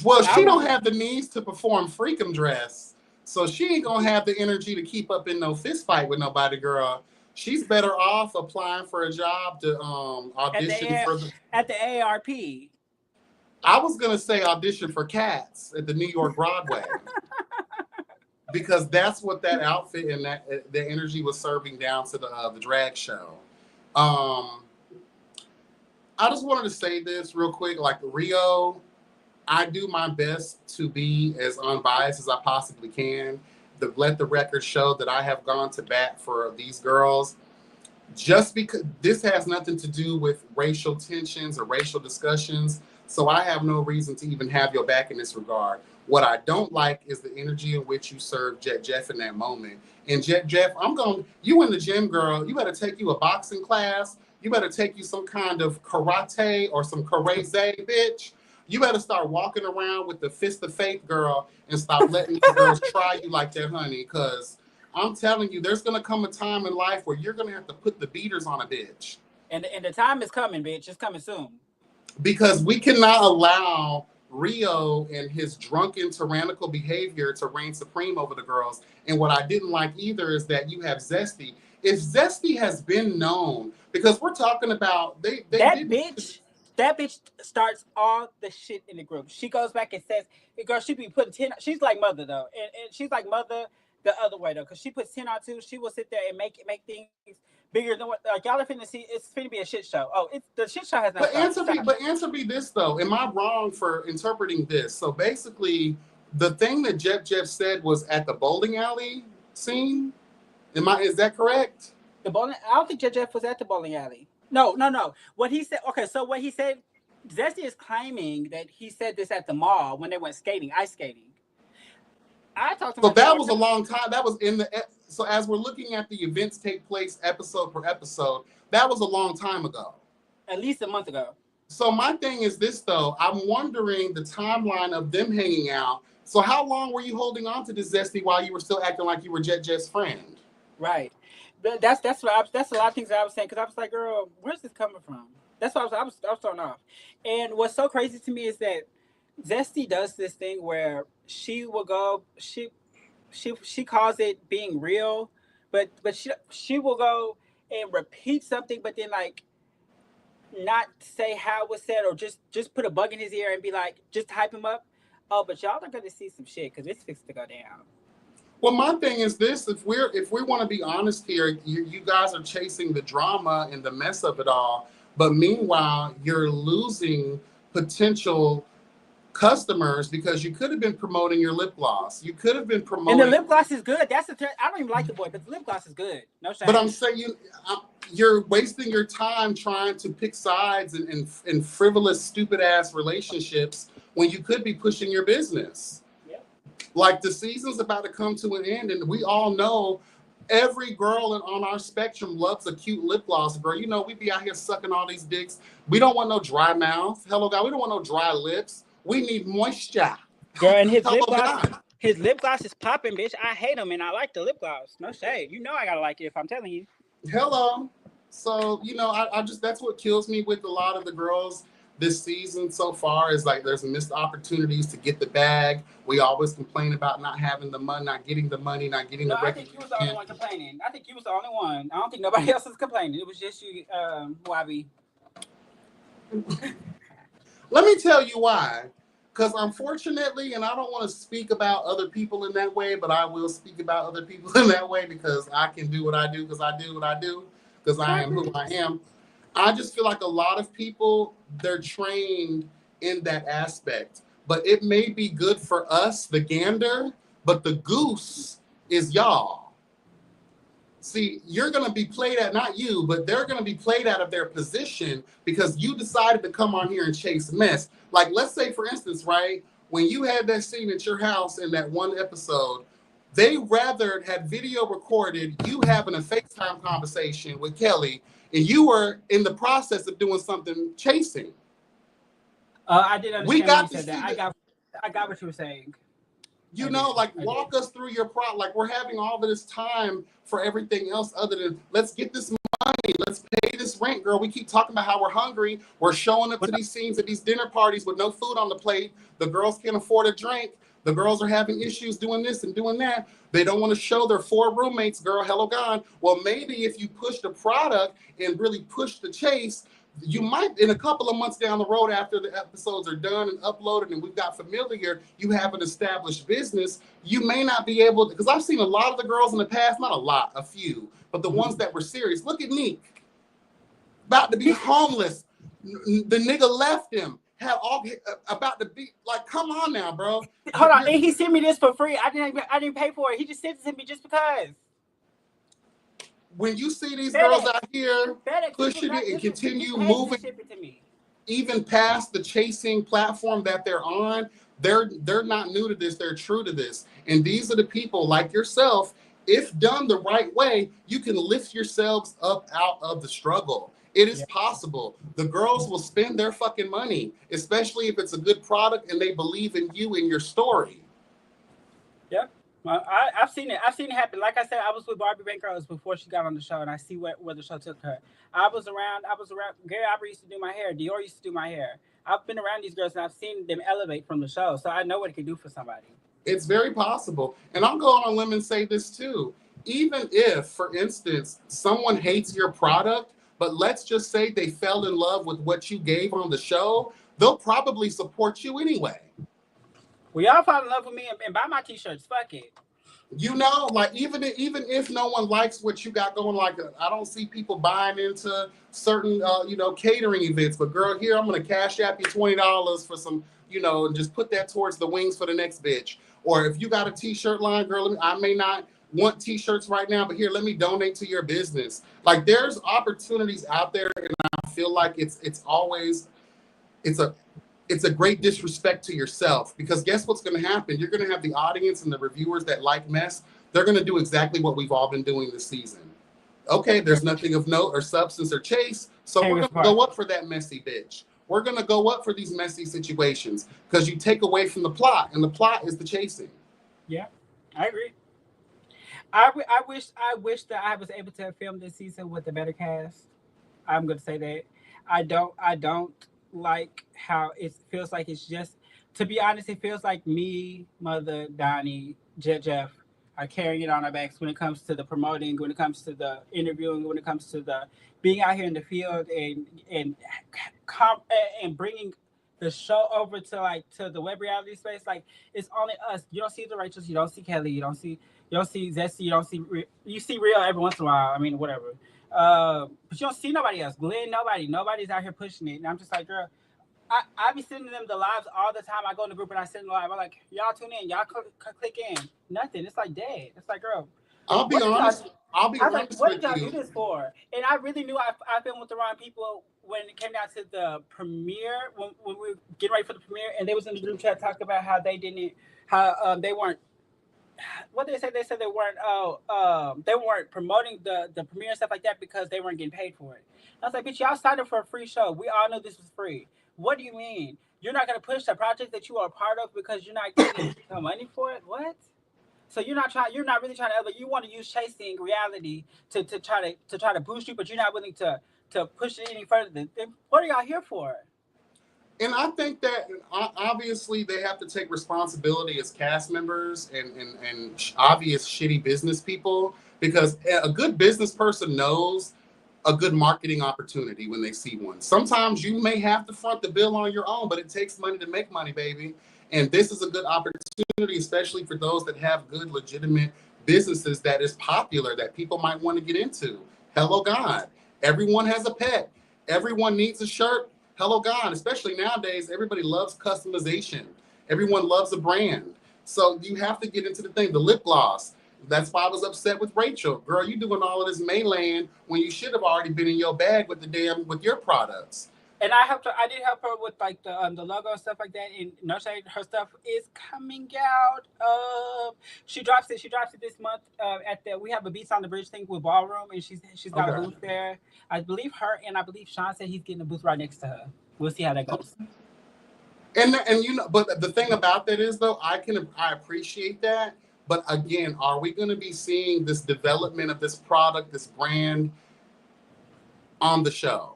Well, she don't have the needs to perform freakum dress. So she ain't going to have the energy to keep up in no fist fight with nobody, girl. She's better off applying for a job to audition at the ARP. I was gonna say audition for Cats at the New York Broadway because that's what that outfit and that the energy was serving down to the drag show. I just wanted to say this real quick. Like Rio, I do my best to be as unbiased as I possibly can. Let the record show that I have gone to bat for these girls. Just because this has nothing to do with racial tensions or racial discussions. So I have no reason to even have your back in this regard. What I don't like is the energy in which you serve Jet Jeff in that moment. And Jet Jeff, you in the gym, girl, you better take you a boxing class. You better take you some kind of karate or some karate, bitch. You better start walking around with the fist of faith, girl, and stop letting these girls try you like that, honey. Because I'm telling you, there's going to come a time in life where you're going to have to put the beaters on a bitch. And the time is coming, bitch. It's coming soon. Because we cannot allow Rio and his drunken, tyrannical behavior to reign supreme over the girls. And what I didn't like either is that you have Zesty. If Zesty has been known, because we're talking about that bitch starts all the shit in the group. She goes back and says, girl, she be putting 10. She's like Mother though, and she's like Mother the other way though, because she puts 10 on 2. She will sit there and make things bigger than what y'all are finna see. It's finna be a shit show. Oh, the shit show has not started. But answer me this though. Am I wrong for interpreting this? So basically, the thing that Jeff said was at the bowling alley scene. Is that correct? The bowling. I don't think Jeff was at the bowling alley. No. What he said. Okay, so what he said. Zesty is claiming that he said this at the mall when they went skating, ice skating. I talked to him. So that was a long time. That was in the. So as we're looking at the events take place episode per episode, that was a long time ago. At least a month ago. So my thing is this though. I'm wondering the timeline of them hanging out. So how long were you holding on to this Zesty while you were still acting like you were Jet's friend? Right. That's a lot of things that I was saying, because I was like, girl, where's this coming from? That's why I was thrown off. And what's so crazy to me is that Zesty does this thing where she will go, she calls it being real, but she will go and repeat something, but then like not say how it was said, or just put a bug in his ear and be like, just hype him up. Oh, but y'all are gonna see some shit because it's fixed to go down. Well, my thing is this: if we want to be honest here, you guys are chasing the drama and the mess of it all, but meanwhile, you're losing potential customers because you could have been promoting your lip gloss. You could have been promoting. And the lip gloss is good. I don't even like the boy, but the lip gloss is good. No shame. But I'm saying you're wasting your time trying to pick sides in frivolous, stupid ass relationships when you could be pushing your business. Like the season's about to come to an end, and we all know every girl on our spectrum loves a cute lip gloss, girl. You know, we be out here sucking all these dicks. We don't want no dry mouth. Hello, God. We don't want no dry lips. We need moisture. Girl, and his lip gloss is popping, bitch. I hate him, and I like the lip gloss. No shade. You know I gotta like it if I'm telling you. Hello. So, you know, I just, that's what kills me with a lot of the girls this season so far is like there's missed opportunities to get the bag. We always complain about not having the money, not getting the money, not getting the recognition. I think you was the only one complaining. I think you was the only one. I don't think nobody else was complaining. It was just you, YB. Let me tell you why. Because unfortunately, and I don't want to speak about other people in that way, but I will speak about other people in that way because I can do what I do because I do what I do because I am who I am. I just feel like a lot of people, they're trained in that aspect. But it may be good for us, the gander, but the goose is y'all. See, you're going to be played at, not you, but they're going to be played out of their position because you decided to come on here and chase mess. Like, let's say, for instance, right, when you had that scene at your house in that one episode, they rather had video recorded you having a FaceTime conversation with Kelly, and you were in the process of doing something chasing. I did understand. We got you said that. I got what you were saying. You know, like walk us through your plot. Like we're having all of this time for everything else other than let's get this money, let's pay this rent, girl. We keep talking about how we're hungry. We're showing up to these scenes at these dinner parties with no food on the plate. The girls can't afford a drink. The girls are having issues doing this and doing that. They don't want to show their 4 roommates, girl, hello God. Well, maybe if you push the product and really push the chase, you might, in a couple of months down the road after the episodes are done and uploaded and we've got familiar, you have an established business, you may not be able to, because I've seen a lot of the girls in the past, not a lot, a few, but the ones that were serious. Look at Neek. about to be homeless. The nigga left him. Had all about to be like, come on now, bro. Hold on, and he sent me this for free. I didn't pay for it. He just sent it to me just because. When you see these girls out here pushing it and continue moving, even past the chasing platform that they're on, they're not new to this. They're true to this. And these are the people like yourself. If done the right way, you can lift yourselves up out of the struggle. It is possible. The girls will spend their fucking money, especially if it's a good product and they believe in you and your story. Yep. I've seen it. I've seen it happen. Like I said, I was with Barbie Bankers before she got on the show, and I see where the show took her. I was around. Gary Aubrey used to do my hair. Dior used to do my hair. I've been around these girls, and I've seen them elevate from the show, so I know what it can do for somebody. It's very possible. And I'll go on a limb and say this too. Even if, for instance, someone hates your product, but let's just say they fell in love with what you gave on the show, they'll probably support you anyway. Well, y'all fall in love with me and buy my t-shirts. Fuck it. You know, like even if no one likes what you got going, like I don't see people buying into certain catering events. But girl, here I'm gonna cash app you $20 for some, and just put that towards the wings for the next bitch. Or if you got a t-shirt line, girl, I may not want t-shirts right now, but here, let me donate to your business. Like there's opportunities out there, and I feel like it's a great disrespect to yourself, because guess what's going to happen? You're going to have the audience and the reviewers that like mess. They're going to do exactly what we've all been doing this season. Okay, there's nothing of note or substance or chase, so we're going to go up for that messy bitch. We're going to go up for these messy situations because you take away from the plot, and the plot is the chasing. Yeah, I agree. I wish that I was able to have filmed this season with a better cast. I'm going to say that. I don't like how it feels like it's just, to be honest, it feels like me, Mother, Donnie, Jeff are carrying it on our backs when it comes to the promoting, when it comes to the interviewing, when it comes to the being out here in the field and bringing the show over to the web reality space. Like it's only us. You don't see the Rachels, you don't see Kelly, you don't see Zesty, you see Real every once in a while. I mean, whatever. But you don't see nobody else. Glenn, nobody's out here pushing it. And I'm just like, girl, I be sending them the lives all the time. I go in the group and I send live. I'm like, y'all tune in, y'all click in. Nothing. It's like dead. It's like, girl. I'll be honest. What did y'all do this for? And I really knew I filmed with the wrong people when it came down to the premiere, when we were getting ready for the premiere, and they was in the group chat talking about how they weren't. What they said? They said they weren't promoting the premiere and stuff like that because they weren't getting paid for it. And I was like, bitch, y'all signed up for a free show. We all know this was free. What do you mean? You're not gonna push the project that you are a part of because you're not getting money for it? What? So you're not really trying to elevate. You want to use chasing reality to try to boost you, but you're not willing to push it any further. Then what are y'all here for? And I think that obviously they have to take responsibility as cast members and obvious shitty business people, because a good business person knows a good marketing opportunity when they see one. Sometimes you may have to front the bill on your own, but it takes money to make money, baby. And this is a good opportunity, especially for those that have good, legitimate businesses that is popular, that people might want to get into. Hello, God. Everyone has a pet. Everyone needs a shirt. Hello, God. Especially nowadays, everybody loves customization. Everyone loves a brand. So you have to get into the thing. The lip gloss. That's why I was upset with Rachel. Girl, you doing all of this mainland when you should have already been in your bag with your products. And I did help her with like the logo and stuff like that. And no shade, her stuff is coming out. She drops it this month. We have a Beats on the Bridge thing with Ballroom, and she's got a booth there. I believe Sean said he's getting a booth right next to her. We'll see how that goes. And but the thing about that is though, I appreciate that. But again, are we going to be seeing this development of this product, this brand on the show?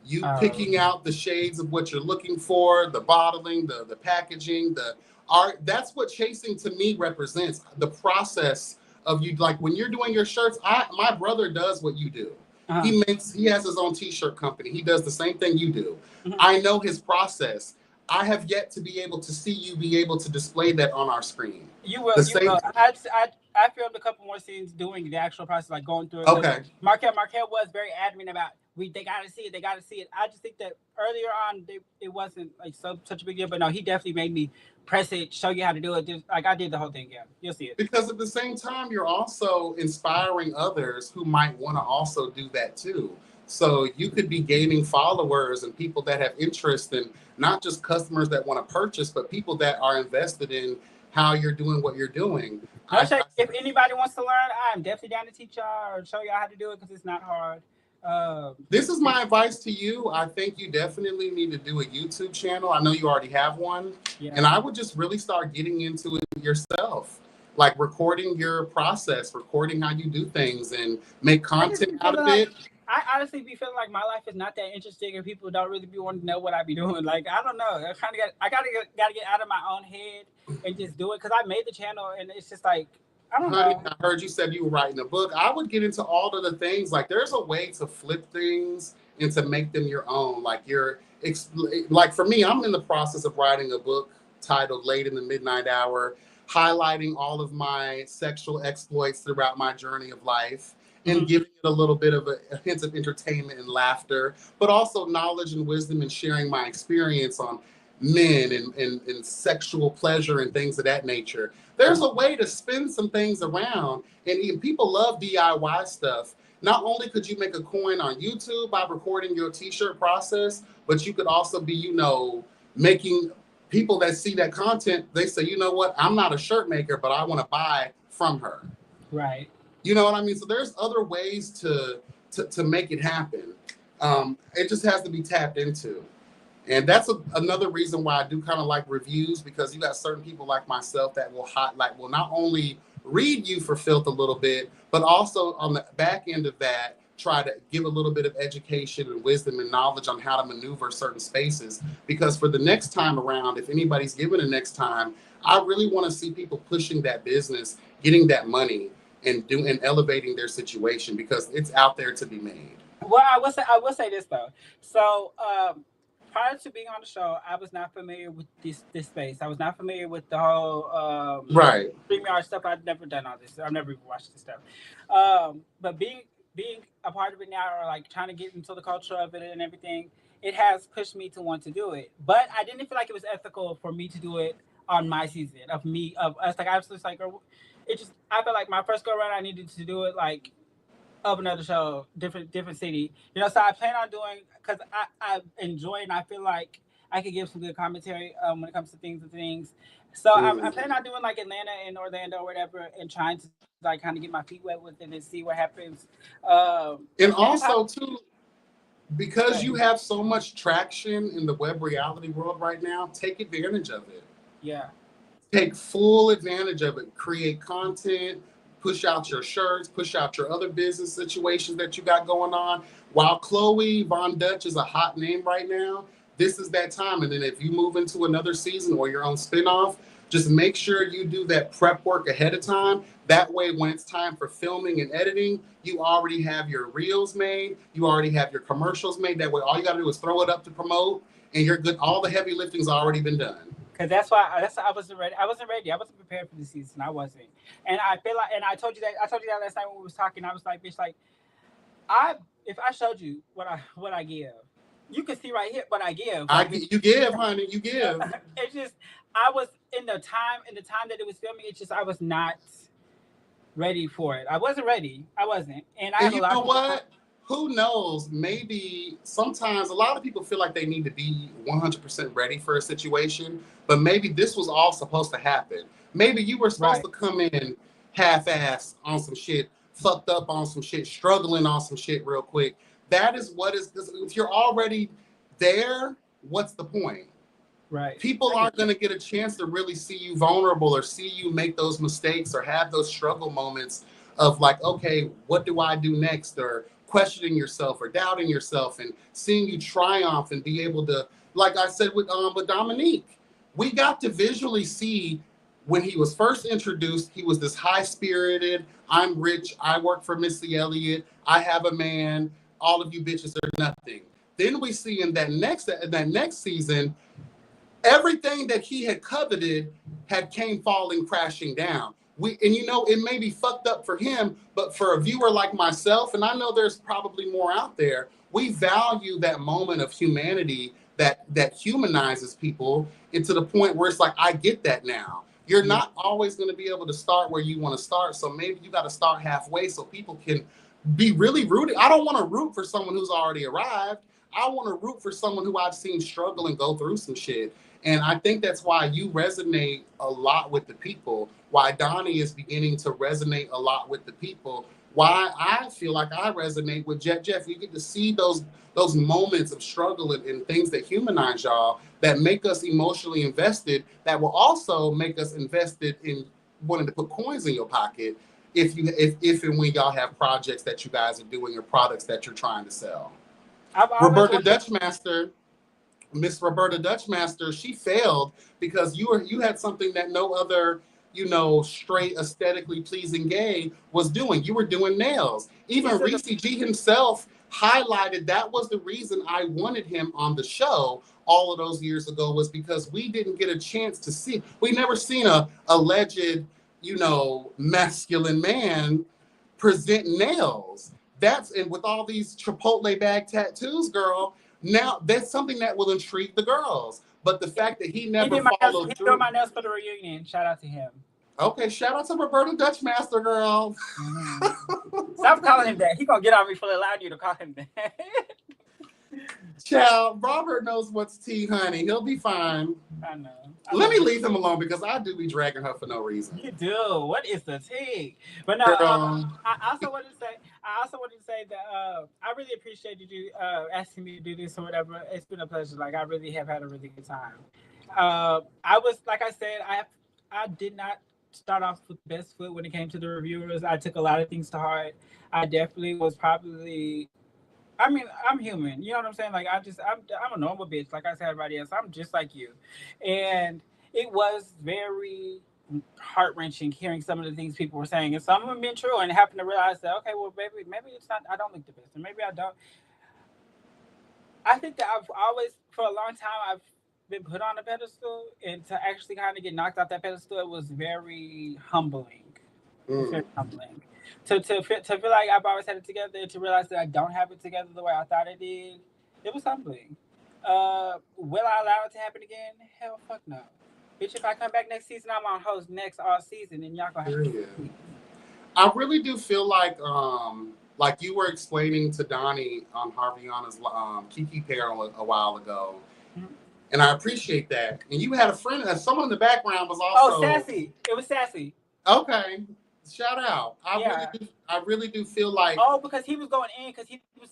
You picking out the shades of what you're looking for, the bottling, the packaging, the art. That's what chasing to me represents. The process of you, like when you're doing your shirts, my brother does what you do. He has his own t-shirt company. He does the same thing you do. Mm-hmm. I know his process. I have yet to be able to see you be able to display that on our screen. You will. I filmed a couple more scenes doing the actual process, like going through it. Okay. Markel was very adamant about they gotta see it. They gotta see it. I just think that earlier on, it wasn't like such a big deal. But no, he definitely made me press it, show you how to do it. Just, like I did the whole thing. Yeah, you'll see it. Because at the same time, you're also inspiring others who might want to also do that too. So you could be gaining followers and people that have interest in not just customers that want to purchase, but people that are invested in how you're doing what you're doing. If anybody wants to learn, I'm definitely down to teach y'all or show y'all how to do it because it's not hard. This is my advice to you. I think you definitely need to do a YouTube channel. I know you already have one. Yeah. And I would just really start getting into it yourself. Like recording your process, recording how you do things and make content out of it. I honestly be feeling like my life is not that interesting and people don't really be wanting to know what I be doing. Like, I don't know. I gotta get out of my own head and just do it because I made the channel and it's just like, I don't know. I heard you said you were writing a book. I would get into all of the things. Like there's a way to flip things and to make them your own. Like for me, I'm in the process of writing a book titled Late in the Midnight Hour, highlighting all of my sexual exploits throughout my journey of life and giving it a little bit of a hint of entertainment and laughter, but also knowledge and wisdom and sharing my experience on men and sexual pleasure and things of that nature. There's a way to spin some things around, and people love DIY stuff. Not only could you make a coin on YouTube by recording your t-shirt process, but you could also be, making people that see that content, they say, you know what, I'm not a shirt maker, but I want to buy from her. Right. You know what I mean? So there's other ways to make it happen. It just has to be tapped into. And that's another reason why I do kind of like reviews, because you got certain people like myself that will not only read you for filth a little bit, but also on the back end of that, try to give a little bit of education and wisdom and knowledge on how to maneuver certain spaces. Because for the next time around, if anybody's given a next time, I really want to see people pushing that business, getting that money, and elevating their situation because it's out there to be made. Well, I will say this though. So prior to being on the show, I was not familiar with this space. I was not familiar with the whole StreamYard stuff. I'd never done all this. I've never even watched this stuff. But being a part of it now, or like trying to get into the culture of it and everything, it has pushed me to want to do it. But I didn't feel like it was ethical for me to do it on my season of us. Like I was just like, I felt like my first go around, I needed to do it like of another show, different city. So I plan on doing, because I enjoy it and I feel like I could give some good commentary when it comes to things. So I plan on doing like Atlanta and Orlando or whatever, and trying to like kind of get my feet wet with it and see what happens. And also too, because you have so much traction in the web reality world right now, take advantage of it. Yeah. Take full advantage of it. Create content, push out your shirts, push out your other business situations that you got going on. While Chloe VonDutch is a hot name right now, this is that time. And then if you move into another season or your own spinoff, just make sure you do that prep work ahead of time. That way, when it's time for filming and editing, you already have your reels made. You already have your commercials made. That way, all you got to do is throw it up to promote, and you're good. All the heavy lifting's already been done. Because that's why I wasn't ready. I wasn't prepared for the season. I wasn't. And I feel like, and I told you that last night when we was talking. I was like, bitch, like, if I showed you what I give, you can see right here what I give. You give, honey. You give. It's just, I was in the time that it was filming. It's just, I was not ready for it. I wasn't ready. I wasn't. And I had you know what? Who knows? Maybe sometimes a lot of people feel like they need to be 100% ready for a situation, but maybe this was all supposed to happen. Maybe you were supposed to come in half-assed on some shit, fucked up on some shit, struggling on some shit real quick. That is what is, if you're already there, what's the point? Right. People aren't going to get a chance to really see you vulnerable or see you make those mistakes or have those struggle moments of like, okay, what do I do next? Or questioning yourself or doubting yourself and seeing you triumph and be able to, like I said with Dominique, we got to visually see when he was first introduced, he was this high-spirited, I'm rich, I work for Missy Elliott, I have a man, all of you bitches are nothing. Then we see in that next season, everything that he had coveted had came falling crashing down. and you know, it may be fucked up for him, but for a viewer like myself, and I know there's probably more out there, we value that moment of humanity that humanizes people, and to the point where it's like, I get that now. You're not always going to be able to start where you want to start, so maybe you got to start halfway so people can be really rooted. I don't want to root for someone who's already arrived. I want to root for someone who I've seen struggle and go through some shit. And I think that's why you resonate a lot with the people, why Donnie is beginning to resonate a lot with the people, why I feel like I resonate with Jeff. We get to see those moments of struggle and things that humanize y'all, that make us emotionally invested, that will also make us invested in wanting to put coins in your pocket if and when y'all have projects that you guys are doing or products that you're trying to sell. Miss Roberta Dutchmaster, she failed because you had something that no other, you know, straight aesthetically pleasing gay was doing. You were doing nails. Even Reese G himself highlighted that was the reason I wanted him on the show all of those years ago, was because we didn't get a chance to see. We never seen a alleged, you know, masculine man present nails. And with all these Chipotle bag tattoos, girl, now that's something that will intrigue the girls. But the fact that he never followed through. He did my nails for the reunion. Shout out to him. Okay, shout out to Roberta Dutchmaster, girl. Stop calling him that. He gonna get on me for allowing you to call him that. Child, Robert knows what's tea, honey. He'll be fine. I know. Let me leave him alone because I do be dragging her for no reason. You do. What is the tea? But no, I also wanted to say that I really appreciate you asking me to do this or whatever. It's been a pleasure. Like, I really have had a really good time. I was, like I said, I did not start off with the best foot when it came to the reviewers. I took a lot of things to heart. I definitely was probably, I mean, I'm human. You know what I'm saying? Like, I'm a normal bitch. Like I said, everybody else, I'm just like you. And it was very heart-wrenching hearing some of the things people were saying. And some of them been true, and having to realize that, okay, well, maybe it's not, I don't look the best. And maybe I don't. I think that I've always, for a long time, I've been put on a pedestal, and to actually kind of get knocked off that pedestal, it was very humbling. Very humbling. To feel like I've always had it together, and to realize that I don't have it together the way I thought I did, it was humbling. Will I allow it to happen again? Hell, fuck no. Bitch, if I come back next season, I'm on host next all season, and y'all gonna have to. I really do feel like you were explaining to Donnie on Harviana's Kiki panel a while ago. And I appreciate that. And you had a friend, someone in the background was also. Oh, Sassy. It was Sassy. Okay. Shout out. I really do feel like. Oh, because he was going in because he was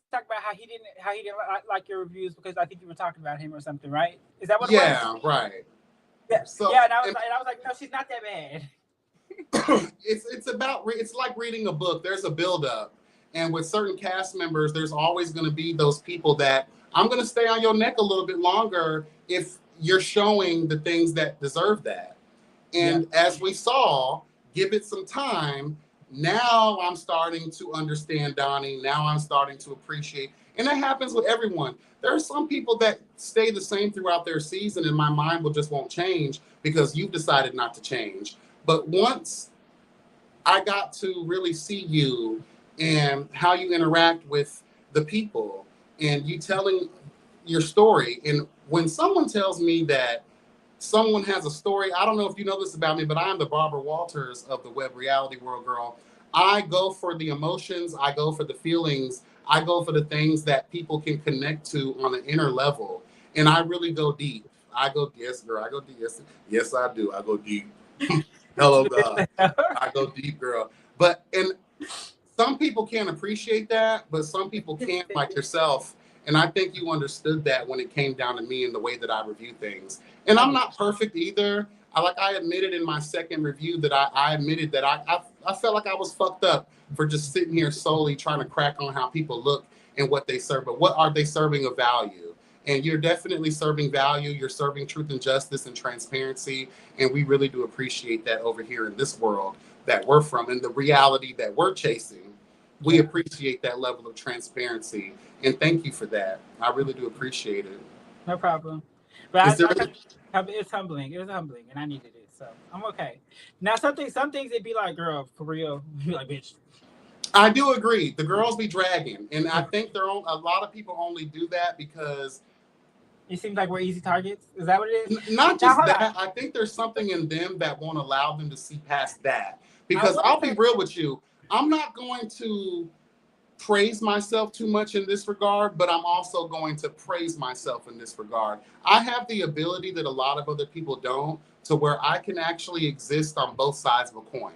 talking about how he didn't like your reviews because I think you were talking about him or something, right? Is that what it was? Yeah, right. Yeah. So, yeah, and I was like, no, she's not that bad. It's like reading a book. There's a buildup. And with certain cast members, there's always going to be those people that I'm going to stay on your neck a little bit longer if you're showing the things that deserve that. And as we saw, give it some time. Now I'm starting to understand Donnie. Now I'm starting to appreciate. And that happens with everyone. There are some people that stay the same throughout their season and my mind won't change because you've decided not to change. But once I got to really see you and how you interact with the people and you telling your story. And when someone tells me that someone has a story, I don't know if you know this about me, but I am the Barbara Walters of the web reality world, girl. I go for the emotions. I go for the feelings. I go for the things that people can connect to on an inner level. And I really go deep. I go, yes, girl. I go deep. Yes, I do. I go deep. Hello, God. I go deep, girl. And some people can't appreciate that, but some people can't, like yourself. And I think you understood that when it came down to me and the way that I review things. And I'm not perfect either. I admitted in my second review that I admitted that I felt like I was fucked up for just sitting here solely trying to crack on how people look and what they serve. But what are they serving of value? And you're definitely serving value. You're serving truth and justice and transparency. And we really do appreciate that over here in this world that we're from and the reality that we're chasing. We appreciate that level of transparency. And thank you for that. I really do appreciate it. No problem. But it's humbling. It was humbling, and I needed it. So I'm okay. Now some things it'd be like, girl, for real. Be like, bitch. I do agree. The girls be dragging, and I think a lot of people only do that because it seems like we're easy targets. Is that what it is? Not just that. I think there's something in them that won't allow them to see past that. Because I'll be real with you, I'm not going to praise myself too much in this regard, but I'm also going to praise myself in this regard. I have the ability that a lot of other people don't, to where I can actually exist on both sides of a coin.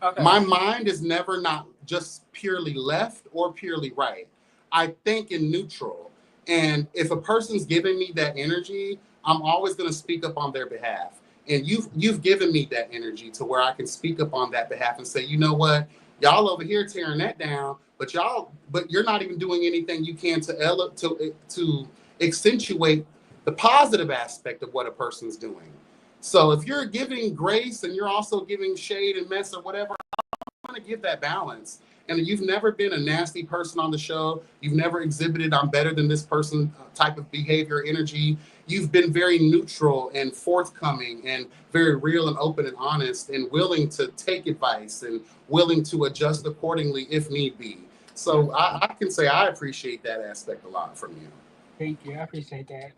Okay. My mind is never not just purely left or purely right. I think in neutral. And if a person's giving me that energy, I'm always going to speak up on their behalf. And you've given me that energy to where I can speak up on that behalf and say, you know what, y'all over here tearing that down, but you're not even doing anything you can to accentuate the positive aspect of what a person's doing. So if you're giving grace and you're also giving shade and mess or whatever, I'm going to give that balance. And you've never been a nasty person on the show. You've never exhibited I'm better than this person type of behavior, energy. You've been very neutral and forthcoming and very real and open and honest and willing to take advice and willing to adjust accordingly if need be. So I can say I appreciate that aspect a lot from you. Thank you. I appreciate that.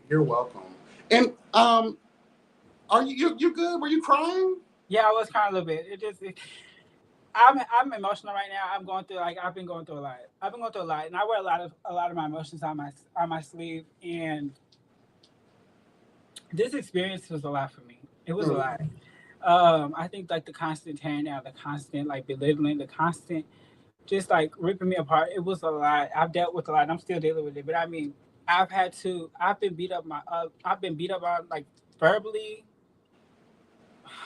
You're welcome. And are you good? Were you crying? Yeah, I was crying a little bit. I'm emotional right now. I've been going through a lot. And I wear a lot of my emotions on my sleeve. And this experience was a lot for me. It was a lot. I think like the constant tearing down, the constant like belittling, the constant just like ripping me apart. It was a lot. I've dealt with a lot. I'm still dealing with it. But I mean, I've been beat up on like verbally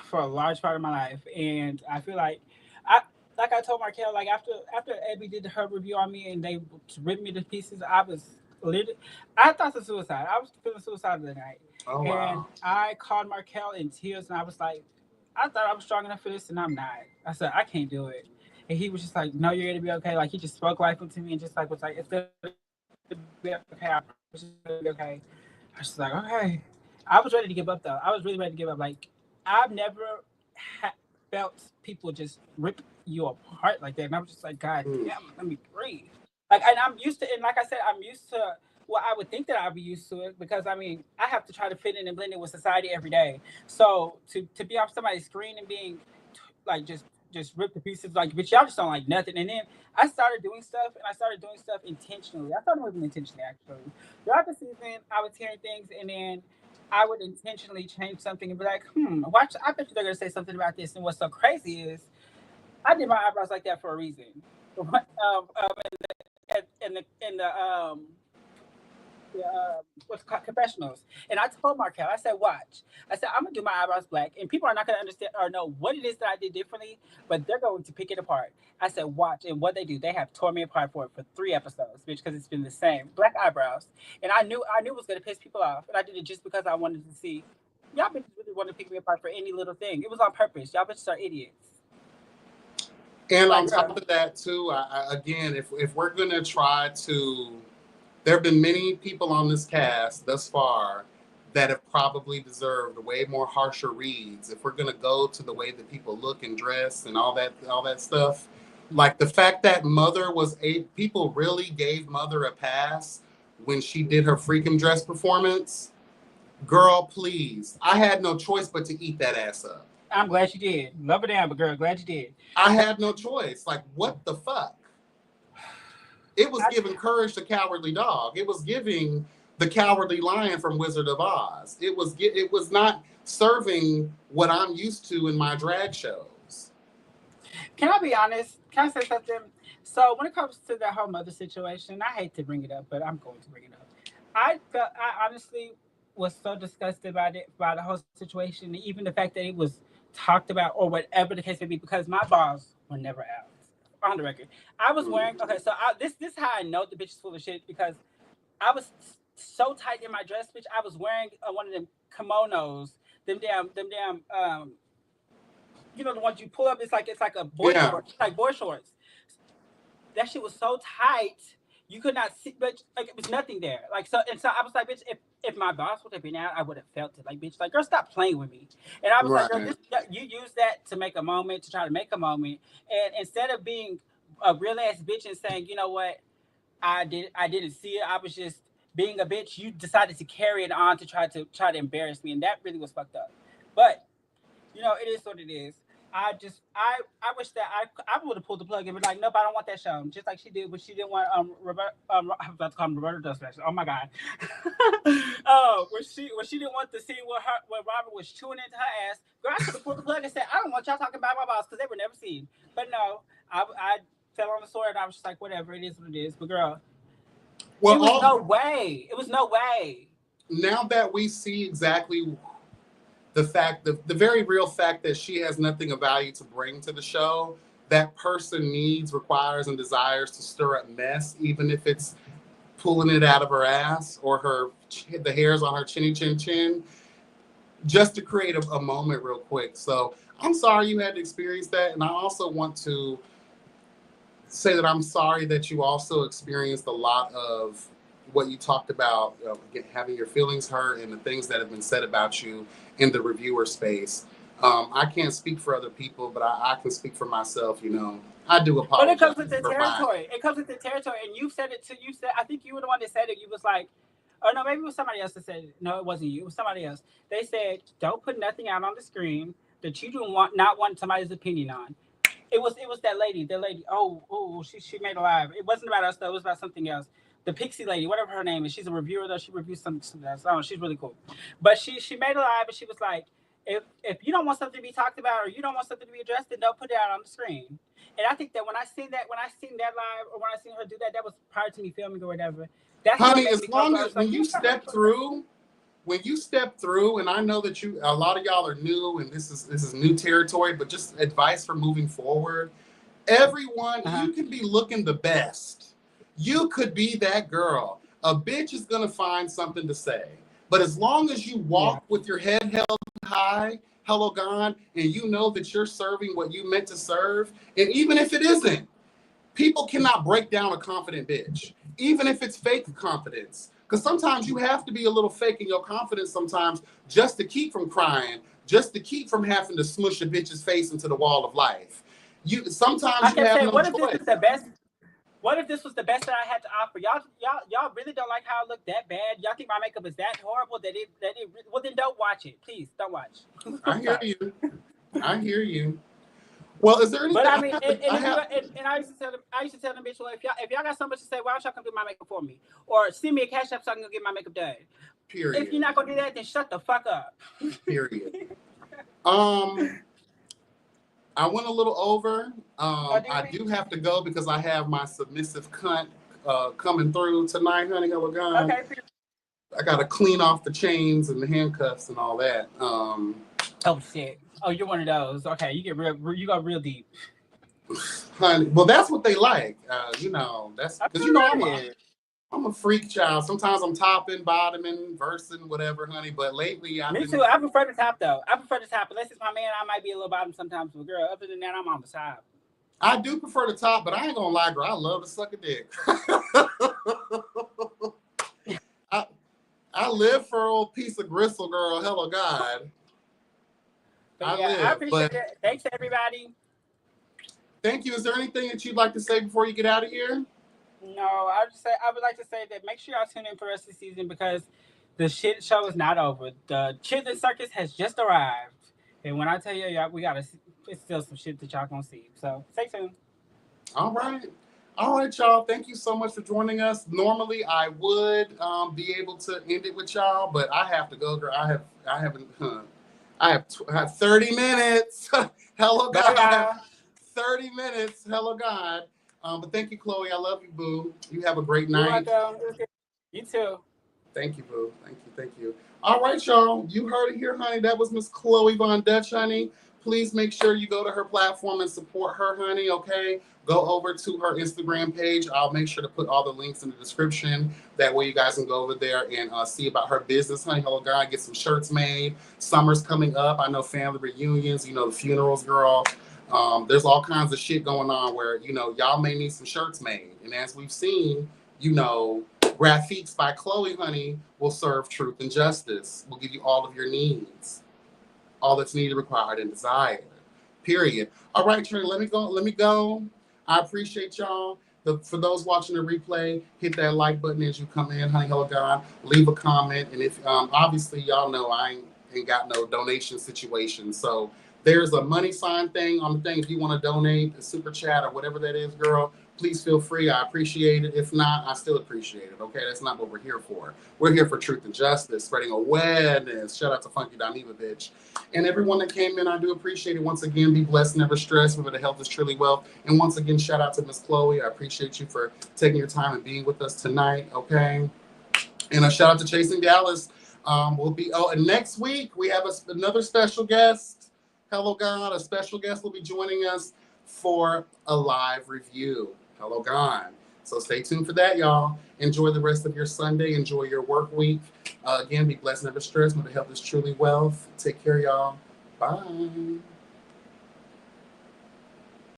for a large part of my life, and I feel like I told Markel, like after Abby did her review on me and they ripped me to pieces, I thought of suicide. I was feeling suicidal that night. Oh, wow. And I called Markel in tears, and I was like, I thought I was strong enough for this, and I'm not. I said, I can't do it. And he was just like, no, you're gonna be okay. Like he just spoke life into me and just like was like, it's gonna be okay. I was just gonna be okay. I was just like, okay. I was ready to give up though. I was really ready to give up. Like I've never felt people just rip you apart like that. And I was just like, God damn, let me breathe. Like, and I'm used to it. And like I said, I'm used to well, I would think that I'd be used to it because I mean, I have to try to fit in and blend in with society every day. So to be off somebody's screen and being like just ripped to pieces, like, but y'all just don't like nothing. And then I started doing stuff intentionally. I started moving intentionally actually. Throughout the season, I was hearing things and then I would intentionally change something and be like, watch, I bet you they're gonna say something about this. And what's so crazy is I did my eyebrows like that for a reason. What's called confessionals. And I told Markel, I said, watch. I said, I'm gonna do my eyebrows black and people are not gonna understand or know what it is that I did differently, but they're going to pick it apart. I said, watch. And what they do, they have tore me apart for 3 episodes, bitch, because it's been the same. Black eyebrows. And I knew it was gonna piss people off. And I did it just because I wanted to see y'all bitches really want to pick me apart for any little thing. It was on purpose. Y'all bitches are idiots. And on top of that too, again, if we're gonna try to, there have been many people on this cast thus far that have probably deserved way more harsher reads. If we're gonna go to the way that people look and dress and all that stuff, like the fact that people really gave Mother a pass when she did her Freakum dress performance. Girl, please. I had no choice but to eat that ass up. I'm glad you did. Love her down, but girl, glad you did. I had no choice. Like, what the fuck? It was giving Courage the Cowardly Dog. It was giving the Cowardly Lion from Wizard of Oz. It was not serving what I'm used to in my drag shows. Can I be honest? Can I say something? So when it comes to that whole Mother situation, I hate to bring it up, but I'm going to bring it up. I honestly was so disgusted by the whole situation, even the fact that it was talked about or whatever the case may be, because my balls were never out. On the record, I was wearing this is how I know the bitch is full of shit, because I was so tight in my dress, bitch. I was wearing one of them kimonos, them damn you know, the ones you pull up. It's like a boy short, like boy shorts. That shit was so tight You could not see, but like it was nothing there. Like so, and so I was like, bitch, if my boss would have been out, I would have felt it. Like, bitch, like girl, stop playing with me. And I was like, girl, Right. you use that to make a moment, to try to make a moment, and instead of being a real ass bitch and saying, you know what, I didn't see it. I was just being a bitch. You decided to carry it on to try to embarrass me, and that really was fucked up. But you know, it is what it is. I wish that I would have pulled the plug and been like, nope, I don't want that show. Just like she did, but she didn't want Roberta. I was about to call him Roberta Dust Special. Oh my god. Oh, when she didn't want to see what Robert was chewing into her ass. Girl, I should have pulled the plug and said, I don't want y'all talking about my boss because they were never seen. But no, I fell on the sword and I was just like, whatever, it is what it is. But girl, Well, it was no way. It was no way. Now that we see exactly the very real fact that she has nothing of value to bring to the show, that person needs, requires, and desires to stir up mess, even if it's pulling it out of her ass or the hairs on her chinny chin chin, just to create a moment real quick. So I'm sorry you had to experience that. And I also want to say that I'm sorry that you also experienced a lot of what you talked about, having your feelings hurt and the things that have been said about you in the reviewer space. I can't speak for other people, but I can speak for myself. You know, I do apologize. But it comes with the territory. It comes with the territory, and you said it too. You said, I think you were the one that said it. You was like, oh no, maybe it was somebody else that said it. No, it wasn't you. It was somebody else. They said, don't put nothing out on the screen that you not want somebody's opinion on. It was that lady. The lady. Oh, she made a live. It wasn't about us though. It was about something else. The Pixie lady, whatever her name is. She's a reviewer though. She reviews some else. Oh, she's really cool. But she made a live and she was like, if you don't want something to be talked about or you don't want something to be addressed, then don't put it out on the screen. And I think that when I seen that live or when I seen her do that, that was prior to me filming or whatever. That's honey, as long as when you step through, and I know that a lot of y'all are new and this is new territory, but just advice for moving forward. Everyone, you can be looking the best. You could be that girl. A bitch is gonna find something to say. But as long as you walk with your head held high, hello God, and you know that you're serving what you meant to serve, and even if it isn't, people cannot break down a confident bitch, even if it's fake confidence. Because sometimes you have to be a little fake in your confidence sometimes just to keep from crying, just to keep from having to smush a bitch's face into the wall of life. Sometimes you have no choice. What if this was the best that I had to offer? Y'all really don't like how I look that bad? Y'all think my makeup is that horrible that it well then don't watch it. Please don't watch. I hear you. Well, is there anything? But I mean, I used to tell them, bitch, well, if y'all got so much to say, why don't y'all come do my makeup for me? Or send me a cash app so I can go get my makeup done. Period. If you're not gonna do that, then shut the fuck up. Period. I went a little over. I do have to go because I have my submissive cunt coming through tonight, honey. Hello, God. Okay. I got to clean off the chains and the handcuffs and all that. Oh shit. Oh, you're one of those. Okay, you go real deep. Honey, well, that's what they like. You know, that's because you know I'm a freak child. Sometimes I'm topping, bottoming, versing, whatever, honey. But lately, Me too. I prefer the top though. I prefer the top. Unless it's my man, I might be a little bottom sometimes. But girl, other than that, I'm on the side. I do prefer the top, but I ain't gonna lie, girl. I love to suck a dick. I live for an old piece of gristle, girl. Hello, God. I appreciate it. Thanks, everybody. Thank you. Is there anything that you'd like to say before you get out of here? No, I would like to say that make sure y'all tune in for the rest of the season because the shit show is not over. The Chitlin Circus has just arrived. And when I tell you, it's still some shit that y'all gonna see. So stay tuned. All right, y'all. Thank you so much for joining us. Normally, I would be able to end it with y'all, but I have to go, girl. I have 30 minutes. Hello, God. 30 minutes. Hello, God. But thank you, Chloe. I love you, boo. You have a great night. You too. Thank you, boo. Thank you. All right, y'all. You heard it here, honey. That was Miss Chloe VonDutch, honey. Please make sure you go to her platform and support her, honey, okay? Go over to her Instagram page. I'll make sure to put all the links in the description. That way you guys can go over there and see about her business, honey. Hello, God. Get some shirts made. Summer's coming up. I know family reunions, the funerals, girl. There's all kinds of shit going on where, y'all may need some shirts made. And as we've seen, you know, Graphiques by Chloe, honey, will serve truth and justice. Will give you all of your needs, all that's needed, required, and desired. Period. All right, Trey, let me go. I appreciate y'all. For those watching the replay, hit that like button as you come in, honey, hello, God. Leave a comment. And if obviously y'all know I ain't got no donation situation. So there's a money sign thing on the thing. If you want to donate, a super chat or whatever that is, girl, please feel free. I appreciate it. If not, I still appreciate it. Okay, that's not what we're here for. We're here for truth and justice, spreading awareness. Shout out to Funky Doniva, bitch. And everyone that came in, I do appreciate it. Once again, be blessed, never stressed. Remember, the health is truly wealth. And once again, shout out to Miss Chloe. I appreciate you for taking your time and being with us tonight. Okay. And a shout out to Chasing Dallas. And next week we have another special guest. Hello, God. A special guest will be joining us for a live review. Hello, God. So stay tuned for that, y'all. Enjoy the rest of your Sunday. Enjoy your work week. Again, be blessed, never stressed. May the health is truly wealth. Take care, y'all. Bye.